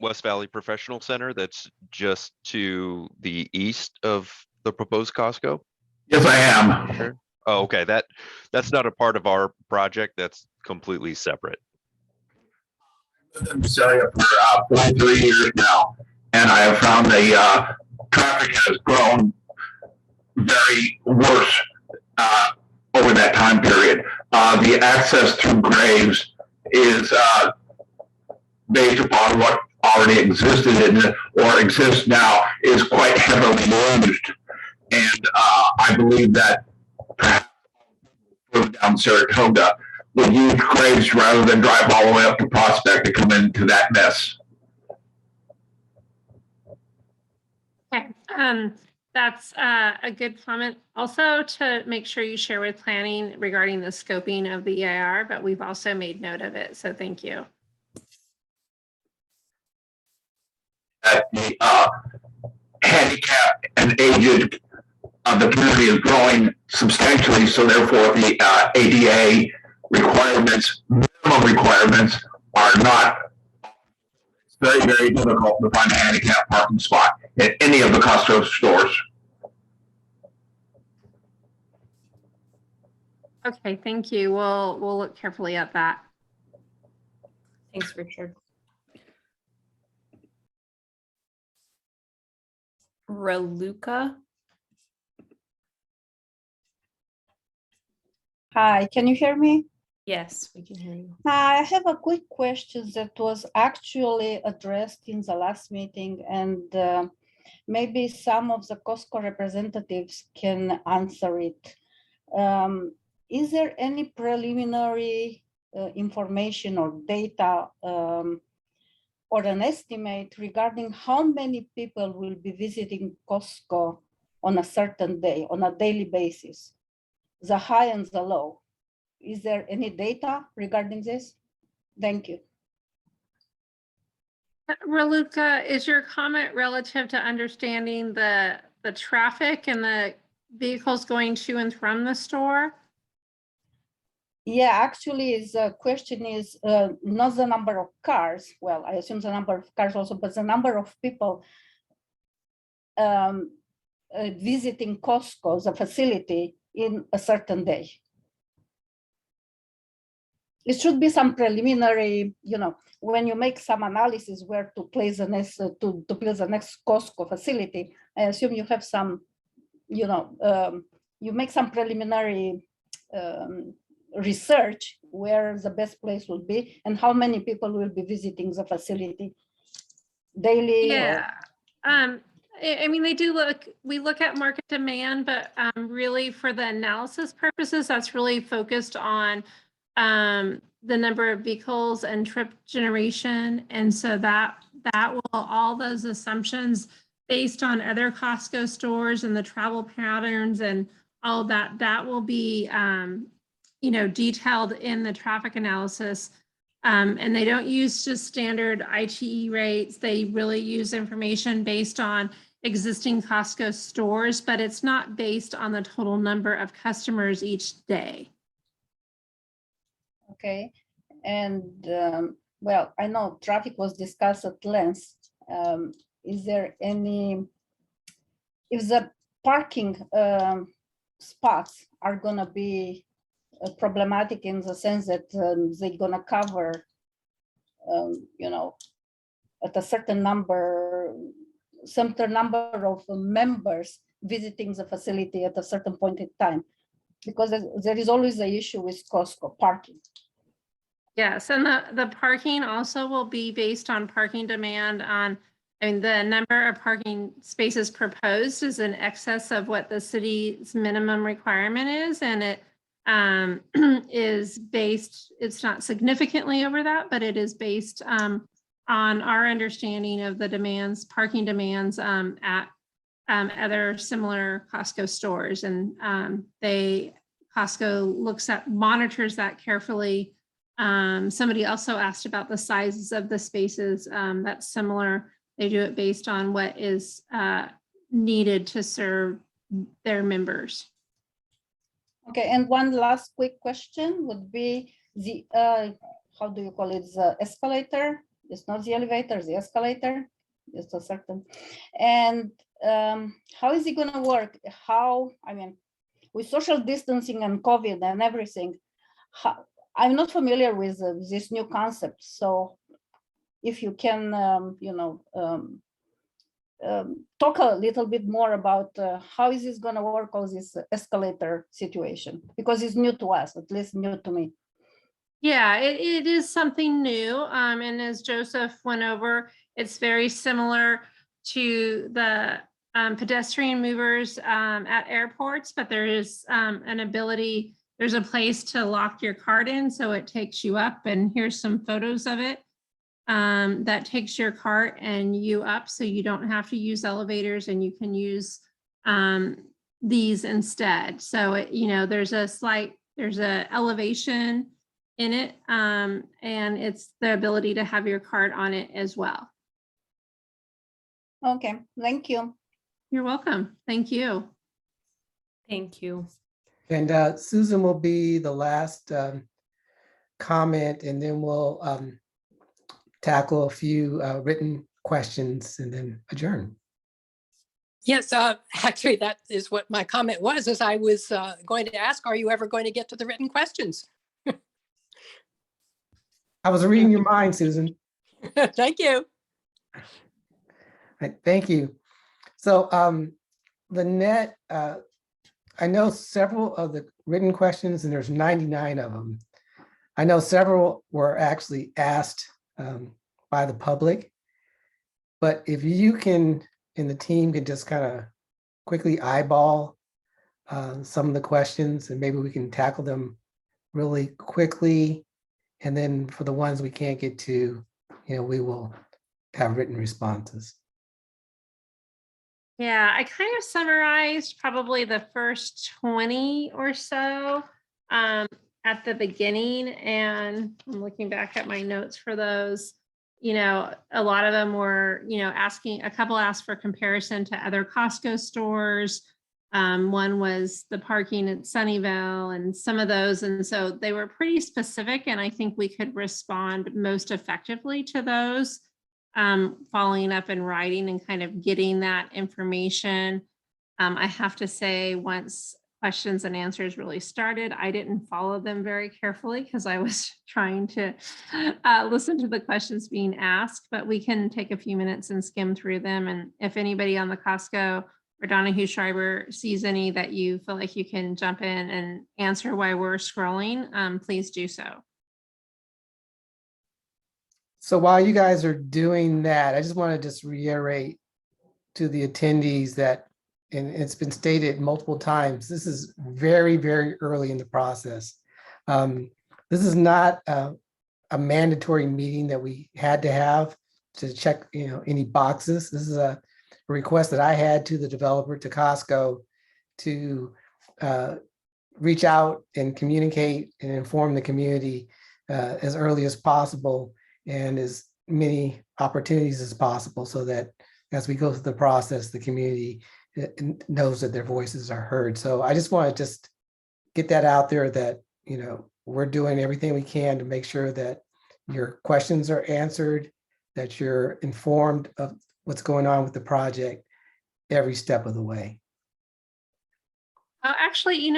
S22: West Valley Professional Center that's just to the east of the proposed Costco?
S7: Yes, I am.
S22: Sure. Oh, okay. That's not a part of our project. That's completely separate.
S7: I've been in this area for 23 years now, and I have found the traffic has grown very worse over that time period. The access through Graves is based upon what already existed or exists now is quite heavily used, and I believe that perhaps down Saratoga would use Graves rather than drive all the way up to Prospect to come into that mess.
S3: Okay, that's a good comment. Also, to make sure you share with planning regarding the scoping of the EIR, but we've also made note of it, so thank you.
S7: That the handicap and aged the community is growing substantially, so therefore the ADA requirements, minimum requirements, are not. It's very, very difficult to find a handicap parking spot at any of the Costco stores.
S3: Okay, thank you. We'll look carefully at that.
S4: Thanks, Richard. Raluca.
S9: Hi, can you hear me?
S4: Yes, we can hear you.
S9: I have a quick question that was actually addressed in the last meeting, and maybe some of the Costco representatives can answer it. Is there any preliminary information or data or an estimate regarding how many people will be visiting Costco on a certain day, on a daily basis, the high and the low? Is there any data regarding this? Thank you.
S3: Raluca, is your comment relative to understanding the traffic and the vehicles going to and from the store?
S9: Yeah, actually, the question is not the number of cars. Well, I assume the number of cars also, but the number of people visiting Costco, the facility, in a certain day. It should be some preliminary, when you make some analysis where to place the next to place the next Costco facility. I assume you have some, you make some preliminary research where the best place would be and how many people will be visiting the facility daily.
S3: Yeah. I mean, we look at market demand, but really for the analysis purposes, that's really focused on the number of vehicles and trip generation. And so that will, all those assumptions based on other Costco stores and the travel patterns and all that will be, detailed in the traffic analysis. And they don't use just standard ITE rates. They really use information based on existing Costco stores, but it's not based on the total number of customers each day.
S9: Okay, and well, I know traffic was discussed at length. Is there any, if the parking spots are gonna be problematic in the sense that they're gonna cover, at a certain number of members visiting the facility at a certain point in time, because there is always the issue with Costco parking.
S3: Yes, and the parking also will be based on parking demand on, the number of parking spaces proposed is in excess of what the city's minimum requirement is, and it is based, it's not significantly over that, but it is based on our understanding of the demands, parking demands at other similar Costco stores. And Costco monitors that carefully. Somebody also asked about the sizes of the spaces. That's similar. They do it based on what is needed to serve their members.
S9: Okay, and one last quick question would be the, how do you call it, the escalator? It's not the elevator, the escalator. It's a certain, and how is it gonna work? With social distancing and COVID and everything, I'm not familiar with this new concept. So if you can, talk a little bit more about how is this going to work, all this escalator situation, because it's new to us, at least new to me.
S3: Yeah, it is something new. And as Joseph went over, it's very similar to the pedestrian movers at airports, but there is an ability, there's a place to lock your cart in, so it takes you up, and here's some photos of it. That takes your cart and you up, so you don't have to use elevators and you can use these instead. So, there's a elevation in it, and it's the ability to have your cart on it as well.
S9: Okay, thank you.
S3: You're welcome. Thank you.
S4: Thank you.
S1: And Susan will be the last comment, and then we'll tackle a few written questions and then adjourn.
S8: Yes, actually, that is what my comment was, as I was going to ask, are you ever going to get to the written questions?
S1: I was reading your mind, Susan.
S8: Thank you.
S1: Right, thank you. So Lynette, I know several of the written questions, and there's 99 of them. I know several were actually asked by the public, but if you can and the team can just kind of quickly eyeball some of the questions, and maybe we can tackle them really quickly. And then for the ones we can't get to, we will have written responses.
S3: Yeah, I kind of summarized probably the first 20 or so at the beginning, and I'm looking back at my notes for those. A lot of them were, asking, a couple asked for comparison to other Costco stores. One was the parking at Sunnyvale and some of those. And so they were pretty specific, and I think we could respond most effectively to those, following up in writing and kind of getting that information. I have to say, once questions and answers really started, I didn't follow them very carefully because I was trying to listen to the questions being asked, but we can take a few minutes and skim through them. And if anybody on the Costco or Donahue Schreiber sees any that you feel like you can jump in and answer while we're scrolling, please do so.
S1: So while you guys are doing that, I just want to just reiterate to the attendees that, and it's been stated multiple times, this is very, very early in the process. This is not a mandatory meeting that we had to have to check, any boxes. This is a request that I had to the developer, to Costco, to reach out and communicate and inform the community as early as possible and as many opportunities as possible, so that as we go through the process, the community knows that their voices are heard. So I just want to just get that out there that, we're doing everything we can to make sure that your questions are answered, that you're informed of what's going on with the project every step of the way.
S3: Actually,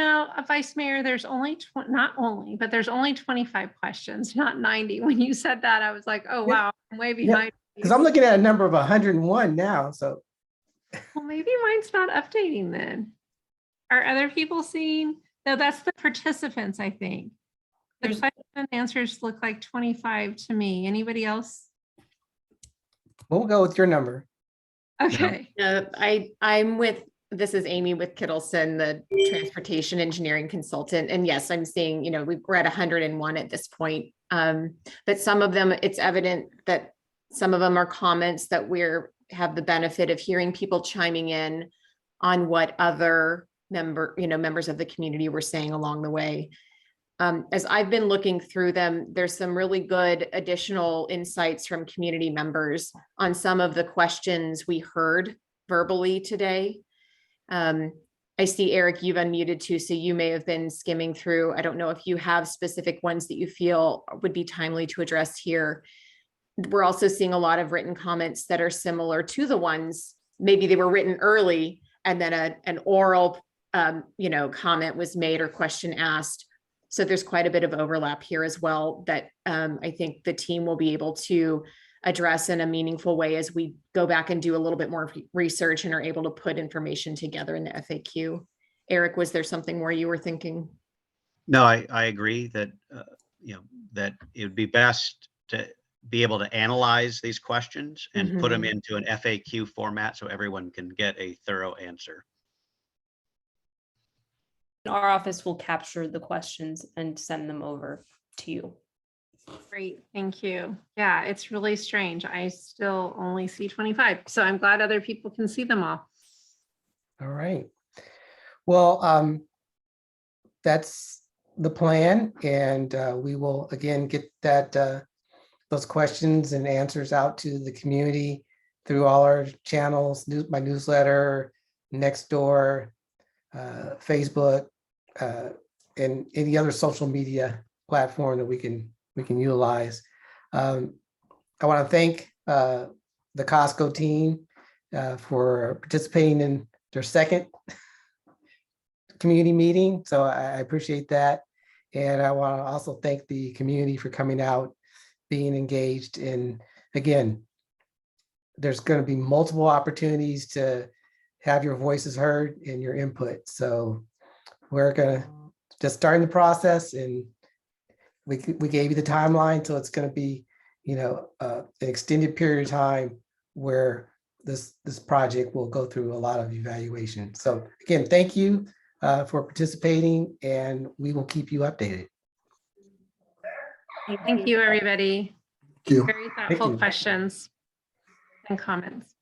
S3: Vice Mayor, there's only, not only, but there's only 25 questions, not 90. When you said that, I was like, oh, wow, I'm way behind.
S1: Because I'm looking at a number of 101 now, so.
S3: Well, maybe mine's not updating then. Are other people seeing? No, that's the participants, I think. The question and answers look like 25 to me. Anybody else?
S1: We'll go with your number.
S3: Okay.
S11: This is Amy with Kittleson, the transportation engineering consultant. And yes, I'm seeing, we're at 101 at this point. But some of them, it's evident that some of them are comments that have the benefit of hearing people chiming in on what other members of the community were saying along the way. As I've been looking through them, there's some really good additional insights from community members on some of the questions we heard verbally today. I see, Eric, you've unmuted too, so you may have been skimming through. I don't know if you have specific ones that you feel would be timely to address here. We're also seeing a lot of written comments that are similar to the ones, maybe they were written early and then an oral comment was made or question asked. So there's quite a bit of overlap here as well that I think the team will be able to address in a meaningful way as we go back and do a little bit more research and are able to put information together in the FAQ. Eric, was there something where you were thinking?
S12: No, I agree that, that it would be best to be able to analyze these questions and put them into an FAQ format so everyone can get a thorough answer.
S4: Our office will capture the questions and send them over to you.
S3: Great, thank you. Yeah, it's really strange. I still only see 25, so I'm glad other people can see them all.
S1: All right. Well, that's the plan, and we will again get those questions and answers out to the community through all our channels, my newsletter, Nextdoor, Facebook, and any other social media platform that we can utilize. I want to thank the Costco team for participating in their second community meeting. So I appreciate that. And I want to also thank the community for coming out, being engaged. And again, there's going to be multiple opportunities to have your voices heard and your input. So we're going to just start the process, and we gave you the timeline. So it's going to be, an extended period of time where this project will go through a lot of evaluation. So again, thank you for participating, and we will keep you updated.
S3: Thank you, everybody.
S1: Thank you.
S3: Very
S1: Thank
S3: thoughtful
S1: you.
S3: questions and comments.